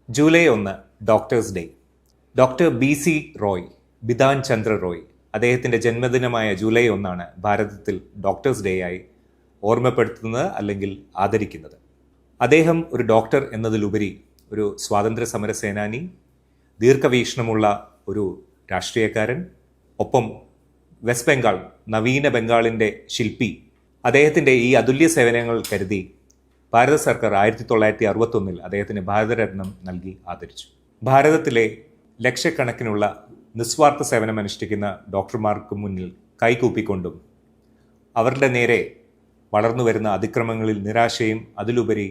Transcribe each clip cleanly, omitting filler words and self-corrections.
July 1 doctors day. Doctor BC Roy, Bidhan Chandra Roy, അദ്ദേഹത്തിൻ്റെ ജന്മദിനമായ July 1 ഭാരതത്തിൽ doctors day ആയി ഓർമ്മപ്പെടുത്തുന്നത് അല്ലെങ്കിൽ ആദരിക്കുന്നത്. അദ്ദേഹം ഒരു ഡോക്ടർ എന്നതിലുപരി ഒരു സ്വാതന്ത്ര്യ സമര സേനാനി, ദീർഘവീക്ഷണമുള്ള ഒരു രാഷ്ട്രീയക്കാരൻ, ഒപ്പം വെസ്റ്റ് ബംഗാൾ, നവീന ബംഗാളിൻ്റെ ശില്പി. അദ്ദേഹത്തിൻ്റെ ഈ അതുല്യ സേവനങ്ങൾ കരുതി ഭാരത സർക്കാർ 1961 അദ്ദേഹത്തിന് ഭാരതരത്നം നൽകി ആദരിച്ചു. ഭാരതത്തിലെ ലക്ഷക്കണക്കിനുള്ള നിസ്വാർത്ഥ സേവനമനുഷ്ഠിക്കുന്ന ഡോക്ടർമാർക്ക് മുന്നിൽ കൈകൂപ്പിക്കൊണ്ടും അവരുടെ നേരെ വളർന്നു വരുന്ന അതിക്രമങ്ങളിൽ നിരാശയും അതിലുപരി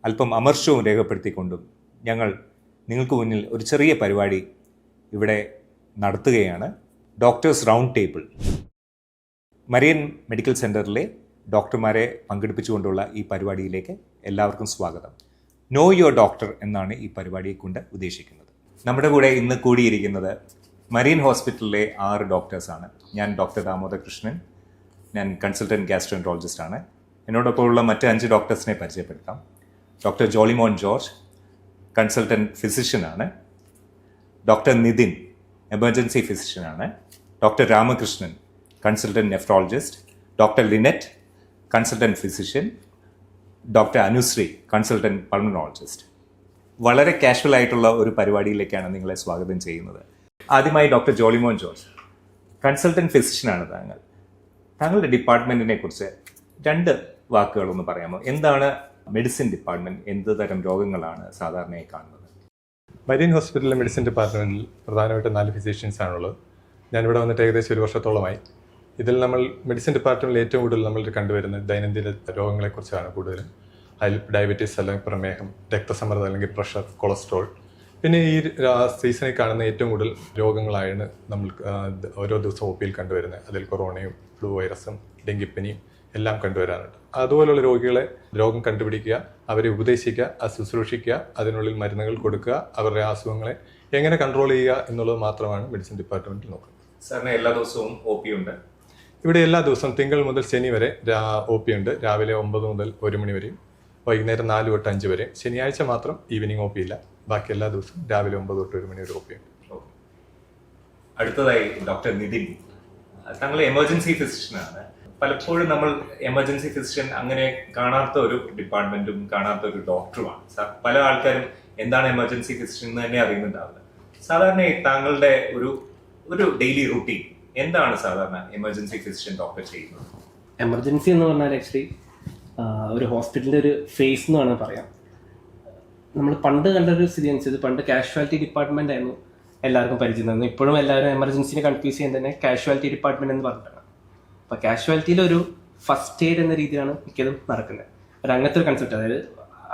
അല്പം അമർഷവും രേഖപ്പെടുത്തിക്കൊണ്ടും ഞങ്ങൾ നിങ്ങൾക്ക് മുന്നിൽ ഒരു ചെറിയ പരിപാടി ഇവിടെ നടത്തുകയാണ്. Doctors round table. Marian medical സെൻറ്ററിലെ ഡോക്ടർമാരെ പങ്കെടുപ്പിച്ചുകൊണ്ടുള്ള ഈ പരിപാടിയിലേക്ക് എല്ലാവർക്കും സ്വാഗതം. നോ യുവർ ഡോക്ടർ എന്നാണ് ഈ പരിപാടിയെ കൊണ്ട് ഉദ്ദേശിക്കുന്നത്. നമ്മുടെ കൂടെ ഇന്ന് കൂടിയിരിക്കുന്നത് മരിയൻ ഹോസ്പിറ്റലിലെ 6 ഡോക്ടേഴ്സാണ്. ഞാൻ ഡോക്ടർ ദാമോദർ കൃഷ്ണൻ, ഞാൻ കൺസൾട്ടൻറ്റ് ഗ്യാസ്ട്രോഎൻട്രോളജിസ്റ്റ് ആണ്. എന്നോടൊപ്പമുള്ള മറ്റ് 5 ഡോക്ടേഴ്സിനെ പരിചയപ്പെടുത്താം. ഡോക്ടർ ജോളിമോൻ ജോർജ്, കൺസൾട്ടൻറ്റ് ഫിസിഷ്യനാണ്. ഡോക്ടർ നിതിൻ, എമർജൻസി ഫിസിഷ്യനാണ്. Doctor Ramakrishnan, consultant nephrologist. Doctor Lynette, consultant physician. Doctor Anusree, consultant pulmonologist. വളരെ കാഷ്വൽ ആയിട്ടുള്ള ഒരു പരിപാടിയിലേക്കാണ് നിങ്ങളെ സ്വാഗതം ചെയ്യുന്നത്. ആദ്യമായി ഡോക്ടർ ജോളിമോൻ ജോർജ്, കൺസൾട്ടൻറ്റ് ഫിസിഷ്യനാണ് താങ്കൾ. താങ്കളുടെ ഡിപ്പാർട്ട്മെൻറ്റിനെ കുറിച്ച് 2 വാക്കുകളൊന്ന് പറയാമോ? എന്താണ് മെഡിസിൻ ഡിപ്പാർട്ട്മെൻറ്റ്? എന്ത് തരം രോഗങ്ങളാണ് സാധാരണയായി കാണുന്നത്? മരിയൻ ഹോസ്പിറ്റലിലെ മെഡിസിൻ ഡിപ്പാർട്ട്മെൻറ്റിൽ പ്രധാനമായിട്ടും 4 ഫിസിഷ്യൻസ് ആണുള്ളത്. ഞാനിവിടെ വന്നിട്ട് ഏകദേശം 1 വർഷത്തോളമായി. ഇതിൽ നമ്മൾ മെഡിസിൻ ഡിപ്പാർട്ട്മെൻറ്റിൽ ഏറ്റവും കൂടുതൽ നമ്മൾ കണ്ടുവരുന്നത് ദൈനംദിന രോഗങ്ങളെക്കുറിച്ചാണ് കൂടുതലും. അതിൽ ഡയബറ്റീസ് അല്ലെങ്കിൽ പ്രമേഹം, രക്തസമ്മർദ്ദം അല്ലെങ്കിൽ പ്രഷർ, കൊളസ്ട്രോൾ. പിന്നെ ഈ സീസണിൽ കാണുന്ന ഏറ്റവും കൂടുതൽ രോഗങ്ങളായാണ് നമ്മൾ ഓരോ ദിവസവും OP-യിൽ കണ്ടുവരുന്നത്. അതിൽ കൊറോണയും ഫ്ലൂ വൈറസും ഡെങ്കിപ്പനിയും എല്ലാം കണ്ടുവരാറുണ്ട്. അതുപോലുള്ള രോഗികളെ രോഗം കണ്ടുപിടിക്കുക, അവരെ ഉപദേശിക്കുക, ശുശ്രൂഷിക്കുക, അതിനുള്ളിൽ മരുന്നുകൾ കൊടുക്കുക, അവരുടെ അസുഖങ്ങളെ എങ്ങനെ കൺട്രോൾ ചെയ്യുക എന്നുള്ളത് മാത്രമാണ് മെഡിസിൻ ഡിപ്പാർട്ട്മെൻറ്റിൽ നോക്കുന്നത്. സാറിന് എല്ലാ ദിവസവും OP ഉണ്ട്? ഇവിടെ എല്ലാ ദിവസവും തിങ്കൾ മുതൽ ശനി വരെ OP ഉണ്ട്. രാവിലെ 9 മുതൽ 1 മണി വരെയും വൈകുന്നേരം 4 തൊട്ട് 5 വരെ. ശനിയാഴ്ച മാത്രം ഈവനിങ് OP ഇല്ല. ബാക്കി എല്ലാ ദിവസവും രാവിലെ 9 തൊട്ട് 1 മണി വരെ OP ഉണ്ട്. അടുത്തതായി ഡോക്ടർ നിതിൻ, താങ്കൾ എമർജൻസി ഫിസിഷ്യനാണ്. പലപ്പോഴും നമ്മൾ എമർജൻസി ഫിസിഷ്യൻ അങ്ങനെ കാണാത്ത ഒരു ഡിപ്പാർട്ട്മെന്റും കാണാത്ത ഒരു ഡോക്ടറുമാണ്. പല ആൾക്കാരും എന്താണ് എമർജൻസി ഫിസിഷ്യൻ എന്ന് തന്നെ അറിയുന്നുണ്ടാവില്ല. സാധാരണയായി താങ്കളുടെ ഒരു ഡെയിലി റൂട്ടീൻ എന്താണ് സാധാരണ എമർജൻസി ഫിസിഷ്യൻ ഡോക്ടർ ചെയ്യുന്നത്? എമർജൻസി എന്ന് പറഞ്ഞാൽ ആക്ച്വലി ഒരു ഹോസ്പിറ്റലിൻ്റെ ഒരു ഫേസ് എന്ന് വേണമെങ്കിൽ പറയാം. നമ്മൾ പണ്ട് കണ്ടൊരു സ്ഥിതി അനുസരിച്ച് പണ്ട് കാഷ്വാലിറ്റി ഡിപ്പാർട്ട്മെൻ്റ് ആയിരുന്നു എല്ലാവർക്കും പരിചയം. ഇപ്പോഴും എല്ലാവരും എമർജൻസിനെ കൺഫ്യൂസ് ചെയ്യാൻ തന്നെ കാഷ്വാലിറ്റി ഡിപ്പാർട്ട്മെൻറ്റ് എന്ന് പറഞ്ഞിട്ടാണ്. അപ്പോൾ കാഷ്വാലിറ്റിയിലൊരു ഫസ്റ്റ് എയ്ഡ് എന്ന രീതിയാണ് മിക്കതും നടക്കുന്നത്. ഒരു അങ്ങനത്തെ ഒരു കൺസെപ്റ്റ്. അതായത്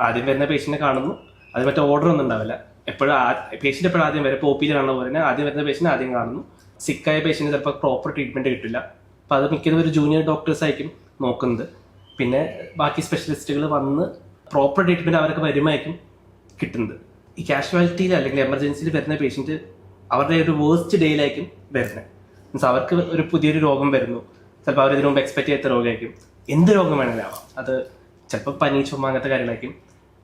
ആദ്യം വരുന്ന പേഷ്യൻറ്റിനെ കാണുന്നു, അത് മറ്റേ ഓർഡർ ഒന്നും ഉണ്ടാവില്ല. എപ്പോഴും പേഷ്യൻ്റ് എപ്പോഴും ആദ്യം വരും. ഇപ്പോൾ OP-യിൽ കാണുന്ന പോലെ തന്നെ ആദ്യം വരുന്ന പേഷ്യൻ്റ് ആദ്യം കാണുന്നു. സിക്കായ പേഷ്യൻറ്റ് ചിലപ്പോൾ പ്രോപ്പർ ട്രീറ്റ്മെൻറ്റ് കിട്ടില്ല. അപ്പോൾ അത് മിക്കതും ഒരു ജൂനിയർ ഡോക്ടേഴ്സ് ആയിരിക്കും നോക്കുന്നത്. പിന്നെ ബാക്കി സ്പെഷ്യലിസ്റ്റുകൾ വന്ന് പ്രോപ്പർ ട്രീറ്റ്മെൻറ്റ് അവർക്ക് വരുമായിരിക്കും കിട്ടുന്നത്. ഈ കാഷ്വാലിറ്റിയിൽ അല്ലെങ്കിൽ എമർജൻസിയിൽ വരുന്ന പേഷ്യൻറ്റ് അവരുടെ ഒരു വേസ്റ്റ് ഡേയിലായിരിക്കും വരുന്നത്. മീൻസ് അവർക്ക് ഒരു പുതിയൊരു രോഗം വരുന്നു. ചിലപ്പോൾ അവർ ഇതിനു മുമ്പ് എക്സ്പെക്ട് ചെയ്യാത്ത രോഗമായിരിക്കും. എന്ത് രോഗം വേണമെങ്കിലും ആവാം. അത് ചിലപ്പോൾ പനി, ചുമ, അങ്ങനത്തെ കാര്യങ്ങളായിരിക്കും.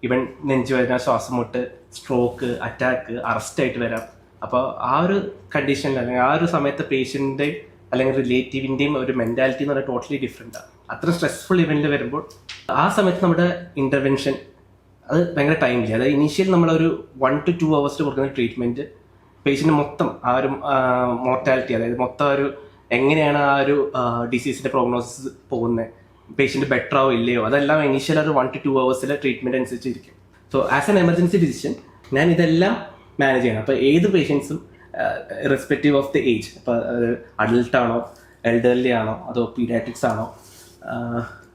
ഇവൻ നെഞ്ചുവേദന, ശ്വാസം മുട്ട്, സ്ട്രോക്ക്, അറ്റാക്ക്, അറസ്റ്റായിട്ട് വരാം. അപ്പോൾ ആ ഒരു കണ്ടീഷനിൽ അല്ലെങ്കിൽ ആ ഒരു സമയത്ത് പേഷ്യൻ്റെ അല്ലെങ്കിൽ റിലേറ്റീവിൻ്റെയും ഒരു മെൻറ്റാലിറ്റി എന്ന് പറഞ്ഞാൽ ടോട്ടലി ഡിഫറെൻറ്റാണ്. അത്ര സ്ട്രെസ്ഫുൾ ഇവൻറ്റ് വരുമ്പോൾ ആ സമയത്ത് നമ്മുടെ ഇൻ്റർവെൻഷൻ അത് ഭയങ്കര ടൈംലി. അതായത് ഇനീഷ്യൽ നമ്മളൊരു 1 to 2 hours കൊടുക്കുന്ന ട്രീറ്റ്മെൻറ്റ് പേഷ്യൻ്റ് മൊത്തം ആ ഒരു മോർട്ടാലിറ്റി, അതായത് മൊത്തം ഒരു എങ്ങനെയാണ് ആ ഒരു ഡിസീസിൻ്റെ പ്രോഗ്നോസിസ് പോകുന്നത്, പേഷ്യൻ്റ് ബെറ്റർ ആവോ ഇല്ലയോ, അതെല്ലാം ഇനീഷ്യൽ ഒരു 1 to 2 hours ട്രീറ്റ്മെൻറ്റ് അനുസരിച്ചിരിക്കും. So as an emergency physician ഞാൻ ഇതെല്ലാം മാനേജ് ചെയ്യണം. അപ്പോൾ ഏത് പേഷ്യൻസും റെസ്പെക്റ്റീവ് ഓഫ് ദി ഏജ്, ഇപ്പോൾ അഡൽട്ടാണോ, എൽഡർലി ആണോ, അതോ പീഡിയാട്രിക്സ് ആണോ,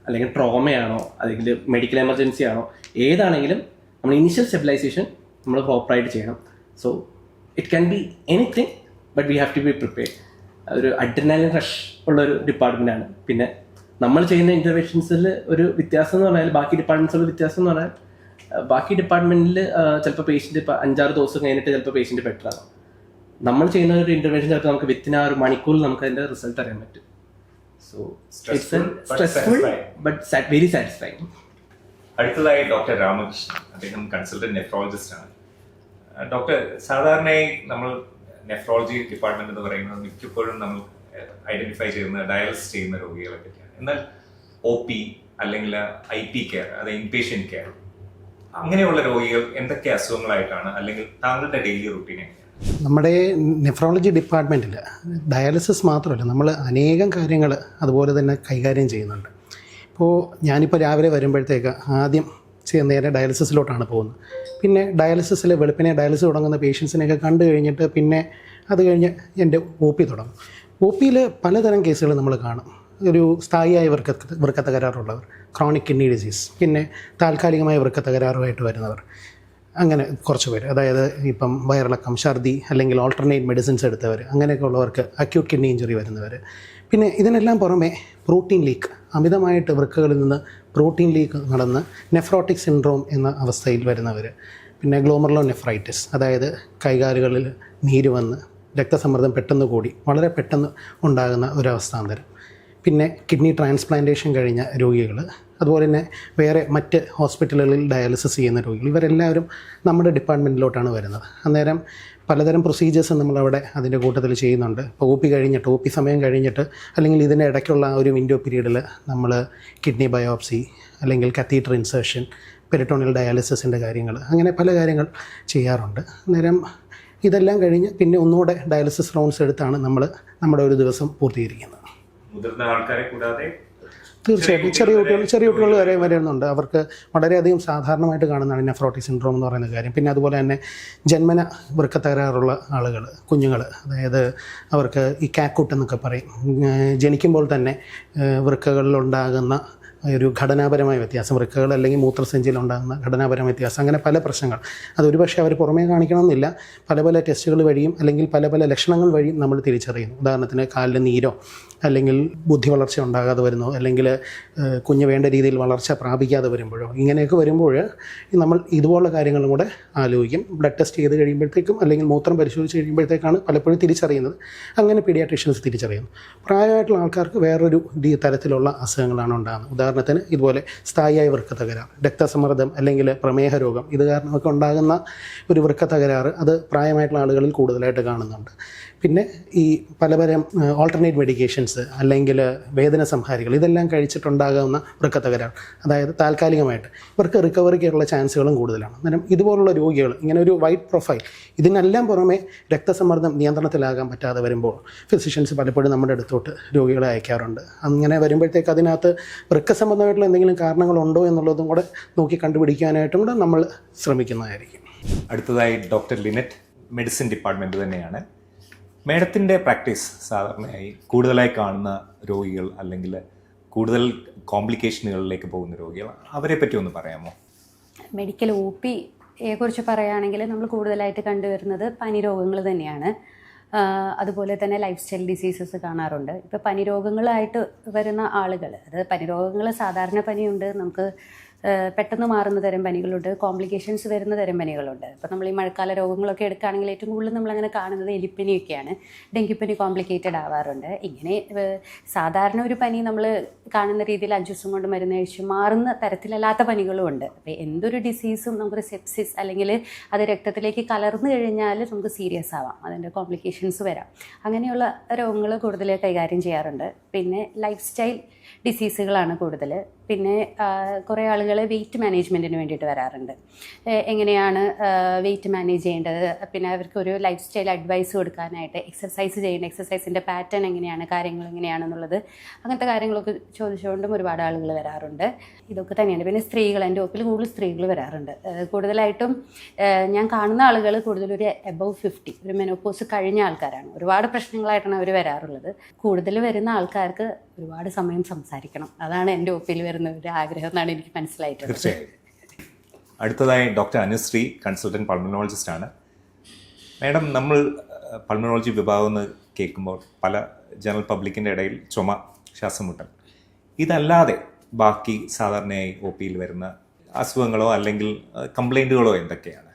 അല്ലെങ്കിൽ ട്രോമയാണോ, അല്ലെങ്കിൽ മെഡിക്കൽ എമർജൻസി ആണോ, ഏതാണെങ്കിലും നമ്മൾ ഇനീഷ്യൽ സ്റ്റെബിലൈസേഷൻ നമ്മൾ പ്രോപ്പറായിട്ട് ചെയ്യണം. So it can be anything, but we have to be prepared. ഒരു അഡ്രിനാലിൻ റഷ് ഉള്ളൊരു ഡിപ്പാർട്ട്മെൻറ്റാണ്. പിന്നെ നമ്മൾ ചെയ്യുന്ന ഇൻ്റർവെൻഷൻസിൽ ഒരു വ്യത്യാസം എന്ന് പറഞ്ഞാൽ ബാക്കി ഡിപ്പാർട്ട്മെൻറ്റ്സുള്ള വ്യത്യാസം എന്ന് പറഞ്ഞാൽ ബാക്കി ഡിപ്പാർട്ട്മെൻറ്റിൽ ചിലപ്പോൾ പേഷ്യൻ്റ് ഇപ്പോൾ 5-6 ദിവസം കഴിഞ്ഞിട്ട് ചിലപ്പോൾ പേഷ്യൻ്റ് ബെറ്റർ ആകും. നമ്മൾ ചെയ്യുന്ന ഒരു ഇൻ്റർവെൻഷൻ ചിലപ്പോൾ നമുക്ക് വിത്തിൻ ആ ഒരു മണിക്കൂറിൽ നമുക്ക് അതിൻ്റെ റിസൾട്ട് അറിയാൻ പറ്റും. So it's stressful but very satisfying. അടുത്തതായി ഡോക്ടർ രാമകൃഷ്ണൻ, അദ്ദേഹം കൺസൾട്ടന്റ് നെഫ്രോളജിസ്റ്റ് ആണ്. ഡോക്ടർ, സാധാരണയായി നമ്മൾ നെഫ്രോളജി ഡിപ്പാർട്ട്മെന്റ് എന്ന് പറയുന്നത് മിക്കപ്പോഴും നമ്മൾ ഐഡന്റിഫൈ ചെയ്യുന്ന ഡയാലിസിസ് ചെയ്യുന്ന രോഗികളെ പറ്റിയാണ്. എന്നാൽ OP അല്ലെങ്കിൽ IP കെയർ, അത് ഇൻപേഷ്യന്റ് കെയർ, അങ്ങനെയുള്ള രോഗികൾ എന്തൊക്കെ അസുഖങ്ങളായിട്ടാണ്, അല്ലെങ്കിൽ താങ്കളുടെ ഡെയിലി റുട്ടീൻ എങ്ങനെയാണ്? നമ്മുടെ നെഫ്രോളജി ഡിപ്പാർട്ട്മെൻറ്റിൽ ഡയാലിസിസ് മാത്രമല്ല, നമ്മൾ അനേകം കാര്യങ്ങൾ അതുപോലെ തന്നെ കൈകാര്യം ചെയ്യുന്നുണ്ട്. ഇപ്പോൾ ഞാനിപ്പോൾ രാവിലെ വരുമ്പോഴത്തേക്ക് ആദ്യം നേരെ ഡയാലിസിസിലോട്ടാണ് പോകുന്നത്. പിന്നെ ഡയാലിസിസിൽ വെളുപ്പിനെ ഡയാലിസിസ് തുടങ്ങുന്ന പേഷ്യൻസിനെയൊക്കെ കണ്ടു കഴിഞ്ഞിട്ട് പിന്നെ അത് കഴിഞ്ഞ് എൻ്റെ OP തുടങ്ങും. OPയിൽ പലതരം കേസുകൾ നമ്മൾ കാണും. ഒരു സ്ഥായിയായ വൃക്ക തകരാറുള്ളവർ, ക്രോണിക് കിഡ്നി ഡിസീസ്, പിന്നെ താൽക്കാലികമായ വൃക്ക തകരാറുമായിട്ട് വരുന്നവർ, അങ്ങനെ കുറച്ച് പേര്. അതായത് ഇപ്പം വയറിളക്കം, ഛർദി, അല്ലെങ്കിൽ ഓൾട്ടർനേറ്റ് മെഡിസിൻസ് എടുത്തവർ, അങ്ങനെയൊക്കെ ഉള്ളവർക്ക് അക്യൂട്ട് കിഡ്നി ഇഞ്ചുറി വരുന്നവർ. പിന്നെ ഇതിനെല്ലാം പുറമെ പ്രോട്ടീൻ ലീക്ക്, അമിതമായിട്ട് വൃക്കകളിൽ നിന്ന് പ്രോട്ടീൻ ലീക്ക് നടന്ന് നെഫ്രോട്ടിക് സിൻഡ്രോം എന്ന അവസ്ഥയിൽ വരുന്നവർ. പിന്നെ ഗ്ലോമർലോനെഫ്രൈറ്റിസ്, അതായത് കൈകാലുകളിൽ നീര് വന്ന് രക്തസമ്മർദ്ദം പെട്ടെന്ന് കൂടി വളരെ പെട്ടെന്ന് ഉണ്ടാകുന്ന ഒരവസ്ഥാന്തരം. പിന്നെ കിഡ്നി ട്രാൻസ്പ്ലാന്റേഷൻ കഴിഞ്ഞ രോഗികൾ, അതുപോലെ തന്നെ വേറെ മറ്റ് ഹോസ്പിറ്റലുകളിൽ ഡയാലിസിസ് ചെയ്യുന്ന രോഗികൾ, ഇവരെല്ലാവരും നമ്മുടെ ഡിപ്പാർട്ട്മെൻറ്റിലോട്ടാണ് വരുന്നത്. അന്നേരം പലതരം പ്രൊസീജിയേഴ്സ് നമ്മളവിടെ അതിൻ്റെ കൂട്ടത്തിൽ ചെയ്യുന്നുണ്ട്. ഇപ്പോൾ OP കഴിഞ്ഞിട്ട്, OP സമയം കഴിഞ്ഞിട്ട്, അല്ലെങ്കിൽ ഇതിൻ്റെ ഇടയ്ക്കുള്ള ഒരു വിൻഡോ പീരീഡിൽ നമ്മൾ കിഡ്നി ബയോപ്സി, അല്ലെങ്കിൽ കത്തീറ്റർ ഇൻസേർഷൻ, പെരിറ്റോണിയൽ ഡയാലിസിസിൻ്റെ കാര്യങ്ങൾ, അങ്ങനെ പല കാര്യങ്ങൾ ചെയ്യാറുണ്ട്. അന്നേരം ഇതെല്ലാം കഴിഞ്ഞ് പിന്നെ ഒന്നുകൂടെ ഡയാലിസിസ് റൗണ്ട്സ് എടുത്താണ് നമ്മൾ നമ്മുടെ ഒരു ദിവസം പൂർത്തീകരിക്കുന്നത്. മുതിർന്ന ആൾക്കാരെ കൂടാതെ തീർച്ചയായിട്ടും ചെറിയ കുട്ടികൾ വരെ വരുന്നുണ്ട്. അവർക്ക് വളരെയധികം സാധാരണമായിട്ട് കാണുന്നതാണ് നെഫ്രോട്ടിക് സിൻഡ്രോം എന്ന് പറയുന്ന കാര്യം. പിന്നെ അതുപോലെ തന്നെ ജന്മന വൃക്ക തകരാറുള്ള ആളുകൾ, കുഞ്ഞുങ്ങൾ, അതായത് അവർക്ക് ഈ കാക്കൂട്ട് എന്നൊക്കെ പറയും, ജനിക്കുമ്പോൾ തന്നെ വൃക്കകളിലുണ്ടാകുന്ന ഒരു ഘടനാപരമായ വ്യത്യാസം, വൃക്കകൾ അല്ലെങ്കിൽ മൂത്രസഞ്ചിയിലുണ്ടാകുന്ന ഘടനാപരമായ വ്യത്യാസം, അങ്ങനെ പല പ്രശ്നങ്ങൾ. അതൊരു പക്ഷേ അവർ പുറമേ കാണിക്കണമെന്നില്ല, പല പല ടെസ്റ്റുകൾ വഴിയും അല്ലെങ്കിൽ പല പല ലക്ഷണങ്ങൾ വഴിയും നമ്മൾ തിരിച്ചറിയുന്നു. ഉദാഹരണത്തിന് കാലിൽ നീരോ, അല്ലെങ്കിൽ ബുദ്ധി വളർച്ച ഉണ്ടാകാതെ വരുന്നോ, അല്ലെങ്കിൽ കുഞ്ഞ് വേണ്ട രീതിയിൽ വളർച്ച പ്രാപിക്കാതെ വരുമ്പോഴോ, ഇങ്ങനെയൊക്കെ വരുമ്പോൾ നമ്മൾ ഇതുപോലുള്ള കാര്യങ്ങളും കൂടെ ആലോചിക്കും. ബ്ലഡ് ടെസ്റ്റ് ചെയ്ത് കഴിയുമ്പോഴത്തേക്കും, അല്ലെങ്കിൽ മൂത്രം പരിശോധിച്ച് കഴിയുമ്പോഴത്തേക്കാണ് പലപ്പോഴും തിരിച്ചറിയുന്നത്. അങ്ങനെ പീഡിയാട്രീഷ്യൻസ് തിരിച്ചറിയുന്നു. പ്രായമായിട്ടുള്ള ആൾക്കാർക്ക് വേറൊരു തരത്തിലുള്ള അസുഖങ്ങളാണ് ഉണ്ടാകുന്നത്. ഉദാഹരണത്തിന് ഇതുപോലെ സ്ഥായിയായ വൃക്ക തകരാറ്, രക്തസമ്മർദ്ദം, അല്ലെങ്കിൽ പ്രമേഹ രോഗം, ഇത് കാരണമൊക്കെ ഉണ്ടാകുന്ന ഒരു വൃക്ക തകരാറ് അത് പ്രായമായിട്ടുള്ള ആളുകളിൽ കൂടുതലായിട്ട് കാണുന്നുണ്ട്. പിന്നെ ഈ പലതരം ഓൾട്ടർനേറ്റ് മെഡിക്കേഷൻസ്, അല്ലെങ്കിൽ വേദന സംഹാരികൾ, ഇതെല്ലാം കഴിച്ചിട്ടുണ്ടാകുന്ന വൃക്ക തകരാറ്, അതായത് താൽക്കാലികമായിട്ട് ഇവർക്ക് റിക്കവറിക്കുള്ള ചാൻസുകളും കൂടുതലാണ്. അന്നേരം ഇതുപോലുള്ള രോഗികൾ, ഇങ്ങനെ ഒരു വൈഡ് പ്രൊഫൈൽ, ഇതിനെല്ലാം പുറമെ രക്തസമ്മർദ്ദം നിയന്ത്രണത്തിലാകാൻ പറ്റാതെ വരുമ്പോൾ ഫിസിഷ്യൻസ് പലപ്പോഴും നമ്മുടെ അടുത്തോട്ട് രോഗികളെ അയക്കാറുണ്ട്. അങ്ങനെ വരുമ്പോഴത്തേക്ക് അതിനകത്ത് വൃക്ക സംബന്ധമായിട്ടുള്ള എന്തെങ്കിലും കാരണങ്ങളുണ്ടോ എന്നുള്ളതും കൂടെ നോക്കി കണ്ടുപിടിക്കാനായിട്ടും കൂടെ നമ്മൾ ശ്രമിക്കുന്നതായിരിക്കും. അടുത്തതായി ഡോക്ടർ ലിനറ്റ്, മെഡിസിൻ ഡിപ്പാർട്ട്മെന്റ് തന്നെയാണ്. മേഡത്തിൻ്റെ പ്രാക്ടീസ് സാധാരണയായി കൂടുതലായി കാണുന്ന രോഗികൾ, അല്ലെങ്കിൽ കൂടുതൽ കോംപ്ലിക്കേഷനുകളിലേക്ക് പോകുന്ന രോഗികൾ, അവരെ പറ്റി ഒന്ന് പറയാമോ? മെഡിക്കൽ OPയെ കുറിച്ച് പറയുകയാണെങ്കിൽ നമ്മൾ കൂടുതലായിട്ട് കണ്ടുവരുന്നത് പനി രോഗങ്ങൾ തന്നെയാണ്. അതുപോലെ തന്നെ ലൈഫ് സ്റ്റൈൽ ഡിസീസസ് കാണാറുണ്ട്. ഇപ്പോൾ പനി രോഗങ്ങളായിട്ട് വരുന്ന ആളുകൾ, അത് പനി രോഗങ്ങൾ സാധാരണ പനിയുണ്ട്, നമുക്ക് പെട്ടെന്ന് മാറുന്ന തരം പനികളുണ്ട്, കോംപ്ലിക്കേഷൻസ് വരുന്ന തരം പനികളുണ്ട്. ഇപ്പോൾ നമ്മൾ ഈ മഴക്കാല രോഗങ്ങളൊക്കെ എടുക്കുകയാണെങ്കിൽ ഏറ്റവും കൂടുതൽ നമ്മളങ്ങനെ കാണുന്നത് എലിപ്പനിയൊക്കെയാണ്. ഡെങ്കിപ്പനി കോംപ്ലിക്കേറ്റഡ് ആവാറുണ്ട്. ഇങ്ങനെ സാധാരണ ഒരു പനി നമ്മൾ കാണുന്ന രീതിയിൽ 5 ദിവസം കൊണ്ട് മരുന്ന് കഴിച്ച് മാറുന്ന തരത്തിലല്ലാത്ത പനികളും ഉണ്ട്. അപ്പോൾ എന്തൊരു ഡിസീസും നമുക്കൊരു സെപ്സിസ് അല്ലെങ്കിൽ അത് രക്തത്തിലേക്ക് കലർന്നു കഴിഞ്ഞാൽ നമുക്ക് സീരിയസ് ആവാം, അതിൻ്റെ കോംപ്ലിക്കേഷൻസ് വരാം. അങ്ങനെയുള്ള രോഗങ്ങൾ കൂടുതൽ കൈകാര്യം ചെയ്യാറുണ്ട്. പിന്നെ ലൈഫ് സ്റ്റൈൽ ഡിസീസുകളാണ് കൂടുതൽ. പിന്നെ കുറേ ആളുകൾ വെയിറ്റ് മാനേജ്മെൻറ്റിന് വേണ്ടിയിട്ട് വരാറുണ്ട്. എങ്ങനെയാണ് വെയിറ്റ് മാനേജ് ചെയ്യേണ്ടത്, പിന്നെ അവർക്കൊരു ലൈഫ് സ്റ്റൈൽ അഡ്വൈസ് കൊടുക്കാനായിട്ട്, എക്സസൈസ് ചെയ്യേണ്ട എക്സസൈസിൻ്റെ പാറ്റേൺ എങ്ങനെയാണ്, കാര്യങ്ങൾ എങ്ങനെയാണെന്നുള്ളത്, അങ്ങനത്തെ കാര്യങ്ങളൊക്കെ ചോദിച്ചുകൊണ്ടും ഒരുപാട് ആളുകൾ വരാറുണ്ട്. ഇതൊക്കെ തന്നെയാണ്. പിന്നെ സ്ത്രീകൾ, എൻ്റെ OPയിൽ കൂടുതൽ സ്ത്രീകൾ വരാറുണ്ട്. കൂടുതലായിട്ടും ഞാൻ കാണുന്ന ആളുകൾ കൂടുതലൊരു എബവ് 50, ഒരു മെനോപോസ് കഴിഞ്ഞ ആൾക്കാരാണ്. ഒരുപാട് പ്രശ്നങ്ങളായിട്ടാണ് അവർ വരാറുള്ളത്. കൂടുതൽ വരുന്ന ആൾക്കാർക്ക് ഒരുപാട് സമയം സംസാരിക്കണം, അതാണ് എൻ്റെ OPയിൽ വരുന്ന ഒരു ആഗ്രഹം എന്നാണ് എനിക്ക് മനസ്സിലായിട്ടുള്ളത്. തീർച്ചയായും. അടുത്തതായി ഡോക്ടർ അനുശ്രീ, കൺസൾട്ടൻറ്റ് പൾമനോളജിസ്റ്റ് ആണ്. മാഡം, നമ്മൾ പൾമനോളജി വിഭാഗം എന്ന് കേൾക്കുമ്പോൾ പല ജനറൽ പബ്ലിക്കിൻ്റെ ഇടയിൽ ചുമ, ശ്വാസമുട്ടൽ, ഇതല്ലാതെ ബാക്കി സാധാരണയായി OPയിൽ വരുന്ന അസുഖങ്ങളോ അല്ലെങ്കിൽ കംപ്ലൈൻറ്റുകളോ എന്തൊക്കെയാണ്?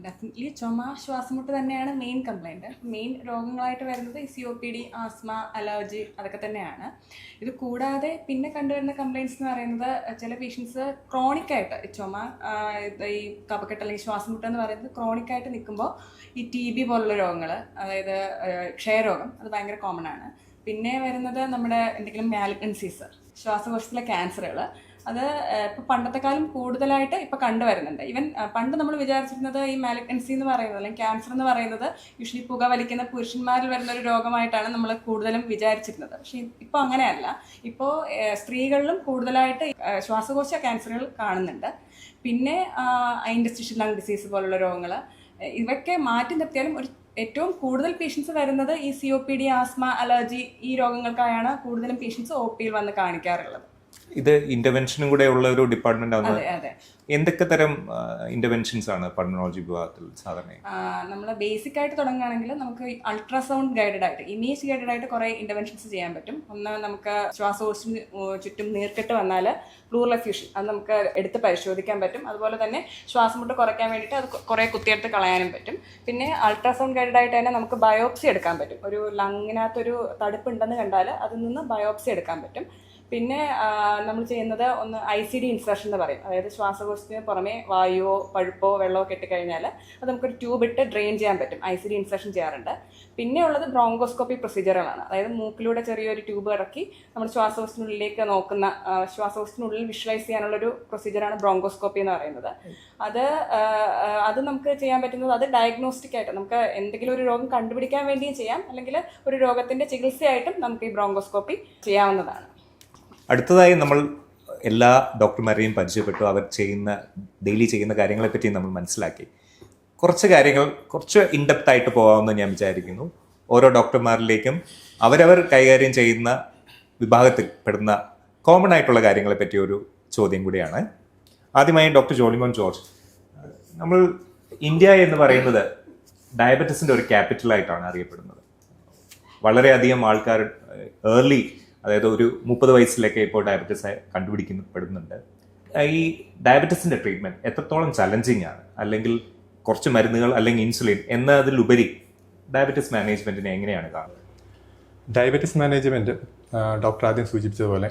ഡെഫിനറ്റ്ലി ചുമ ശ്വാസമുട്ട് തന്നെയാണ് മെയിൻ കംപ്ലൈൻറ്റ്. മെയിൻ രോഗങ്ങളായിട്ട് വരുന്നത് ഈ COPD, ആസ്മ, അലർജി അതൊക്കെ തന്നെയാണ്. ഇത് കൂടാതെ പിന്നെ കണ്ടുവരുന്ന കംപ്ലയിൻറ്റ്സ് എന്ന് പറയുന്നത് ചില പേഷ്യൻസ് ക്രോണിക്കായിട്ട് ചുമ, ഈ കഫക്കെട്ട് അല്ലെങ്കിൽ ശ്വാസമുട്ട് എന്ന് പറയുന്നത് ക്രോണിക്കായിട്ട് നിൽക്കുമ്പോൾ ഈ TB പോലുള്ള രോഗങ്ങൾ, അതായത് ക്ഷയരോഗം, അത് ഭയങ്കര കോമൺ ആണ്. പിന്നെ വരുന്നത് നമ്മുടെ എന്തെങ്കിലും മാലിഗ്നൻസീസ്, ശ്വാസകോശത്തിലെ ക്യാൻസറുകൾ, അത് ഇപ്പോൾ പണ്ടത്തെക്കാലം കൂടുതലായിട്ട് ഇപ്പോൾ കണ്ടുവരുന്നുണ്ട്. ഈവൻ പണ്ട് നമ്മൾ വിചാരിച്ചിരുന്നത് ഈ മാലിഗ്നൻസി എന്ന് പറയുന്നത് അല്ലെങ്കിൽ ക്യാൻസർ എന്ന് പറയുന്നത് യൂഷ്വലി പുക വലിക്കുന്ന പുരുഷന്മാരിൽ വരുന്ന ഒരു രോഗമായിട്ടാണ് നമ്മൾ കൂടുതലും വിചാരിച്ചിരുന്നത്. പക്ഷേ ഇപ്പോൾ അങ്ങനെയല്ല. ഇപ്പോൾ സ്ത്രീകളിലും കൂടുതലായിട്ട് ശ്വാസകോശ ക്യാൻസറുകൾ കാണുന്നുണ്ട്. പിന്നെ ഇൻറ്റർസ്റ്റിഷ്യൽ ലങ് ഡിസീസ് പോലുള്ള രോഗങ്ങൾ, ഇവയൊക്കെ മാറ്റി നിർത്തിയാലും ഏറ്റവും കൂടുതൽ പേഷ്യൻസ് വരുന്നത് ഈ COPD, ആസ്മ, അലർജി ഈ രോഗങ്ങൾക്കായാണ് കൂടുതലും പേഷ്യൻസ് OP വന്ന് കാണിക്കാറുള്ളത്. ഇത് ഇന്റർവെൻഷനും കൂടെ ഉള്ള ഒരു ഡിപ്പാർട്ട്മെന്റ് ആണ്. അതെ അതെ. എന്തൊക്കെ തരം ഇന്റർവെൻഷൻസ് ആണ് പൾമണോളജി വിഭാഗത്തിൽ സാധാരണ? നമ്മൾ ബേസിക് ആയിട്ട് തുടങ്ങുകയാണെങ്കിൽ നമുക്ക് അൾട്രാസൗണ്ട് ഗൈഡഡ് ആയിട്ട്, ഇമേജ് ഗൈഡഡ് ആയിട്ട് കുറേ ഇന്റർവെൻഷൻസ് ചെയ്യാൻ പറ്റും. ഒന്ന്, നമുക്ക് ശ്വാസകോശത്തിന് ചുറ്റും നീർക്കെട്ട് വന്നാൽ പ്ലൂറൽ എഫ്യൂഷൻ അത് നമുക്ക് എടുത്ത് പരിശോധിക്കാൻ പറ്റും. അതുപോലെ തന്നെ ശ്വാസമുട്ട് കുറയ്ക്കാൻ വേണ്ടിയിട്ട് അത് കുറേ കുത്തിയെടുത്ത് കളയാനും പറ്റും. പിന്നെ അൾട്രാസൗണ്ട് ഗൈഡഡ് ആയിട്ട് തന്നെ നമുക്ക് ബയോപ്സി എടുക്കാൻ പറ്റും. ഒരു ലങ്ങിനകത്തൊരു തടുപ്പ് ഉണ്ടെന്ന് കണ്ടാൽ അതിൽ നിന്ന് ബയോപ്സി എടുക്കാൻ പറ്റും. പിന്നെ നമ്മൾ ചെയ്യുന്നത് ഒന്ന് ICD ഇൻസർഷൻ എന്ന് പറയും. അതായത് ശ്വാസകോശത്തിന് പുറമെ വായുവോ പഴുപ്പോ വെള്ളമോ കെട്ടിക്കഴിഞ്ഞാൽ അത് നമുക്കൊരു ട്യൂബ് ഇട്ട് ഡ്രെയിൻ ചെയ്യാൻ പറ്റും. ICD ഇൻസർഷൻ ചെയ്യാറുണ്ട്. പിന്നെ ഉള്ളത് ബ്രോങ്കോസ്കോപ്പി പ്രൊസീജിയറുകളാണ്. അതായത് മൂക്കിലൂടെ ചെറിയൊരു ട്യൂബ് ഇറക്കി നമ്മൾ ശ്വാസകോശത്തിനുള്ളിലേക്ക് നോക്കുന്ന, ശ്വാസകോശത്തിനുള്ളിൽ വിഷ്വലൈസ് ചെയ്യാനുള്ളൊരു പ്രൊസീജിയറാണ് ബ്രോങ്കോസ്കോപ്പി എന്ന് പറയുന്നത്. അത് നമുക്ക് ചെയ്യാൻ പറ്റുന്നത് അത് ഡയഗ്നോസ്റ്റിക് ആയിട്ട് നമുക്ക് എന്തെങ്കിലും ഒരു രോഗം കണ്ടുപിടിക്കാൻ വേണ്ടിയും ചെയ്യാം, അല്ലെങ്കിൽ ഒരു രോഗത്തിൻ്റെ ചികിത്സയായിട്ടും നമുക്ക് ഈ ബ്രോങ്കോസ്കോപ്പി ചെയ്യാവുന്നതാണ്. അടുത്തതായി നമ്മൾ എല്ലാ ഡോക്ടർമാരെയും പരിചയപ്പെട്ടു. അവർ ഡെയിലി ചെയ്യുന്ന കാര്യങ്ങളെപ്പറ്റി നമ്മൾ മനസ്സിലാക്കി. കുറച്ച് കാര്യങ്ങൾ കുറച്ച് ഇൻഡെപ്ത് ആയിട്ട് പോകാമെന്ന് ഞാൻ വിചാരിക്കുന്നു. ഓരോ ഡോക്ടർമാരിലേക്കും അവരവർ കൈകാര്യം ചെയ്യുന്ന വിഭാഗത്തിൽ പെടുന്ന കോമൺ ആയിട്ടുള്ള കാര്യങ്ങളെ പറ്റിയ ഒരു ചോദ്യം കൂടിയാണ്. ആദ്യമായി ഡോക്ടർ ജോളിമോൻ ജോർജ്, നമ്മൾ ഇന്ത്യ എന്ന് പറയുന്നത് ഡയബറ്റീസിൻ്റെ ഒരു ക്യാപിറ്റലായിട്ടാണ് അറിയപ്പെടുന്നത്. വളരെയധികം ആൾക്കാർ ഏർലി, അതായത് ഒരു 30 വയസ്സിലൊക്കെ ഇപ്പോൾ ഡയബറ്റീസ് കണ്ടുപിടിക്കപ്പെടുന്നുണ്ട്. ഈ ഡയബറ്റീസിൻ്റെ ട്രീറ്റ്മെൻറ്റ് എത്രത്തോളം ചലഞ്ചിങ് ആണ്, അല്ലെങ്കിൽ കുറച്ച് മരുന്നുകൾ അല്ലെങ്കിൽ ഇൻസുലിൻ എന്നതിലുപരി ഡയബറ്റീസ് മാനേജ്മെൻറ്റിനെ എങ്ങനെയാണ് കാണുന്നത്? ഡയബറ്റീസ് മാനേജ്മെൻറ്റ് ഡോക്ടർ ആദ്യം സൂചിപ്പിച്ചതുപോലെ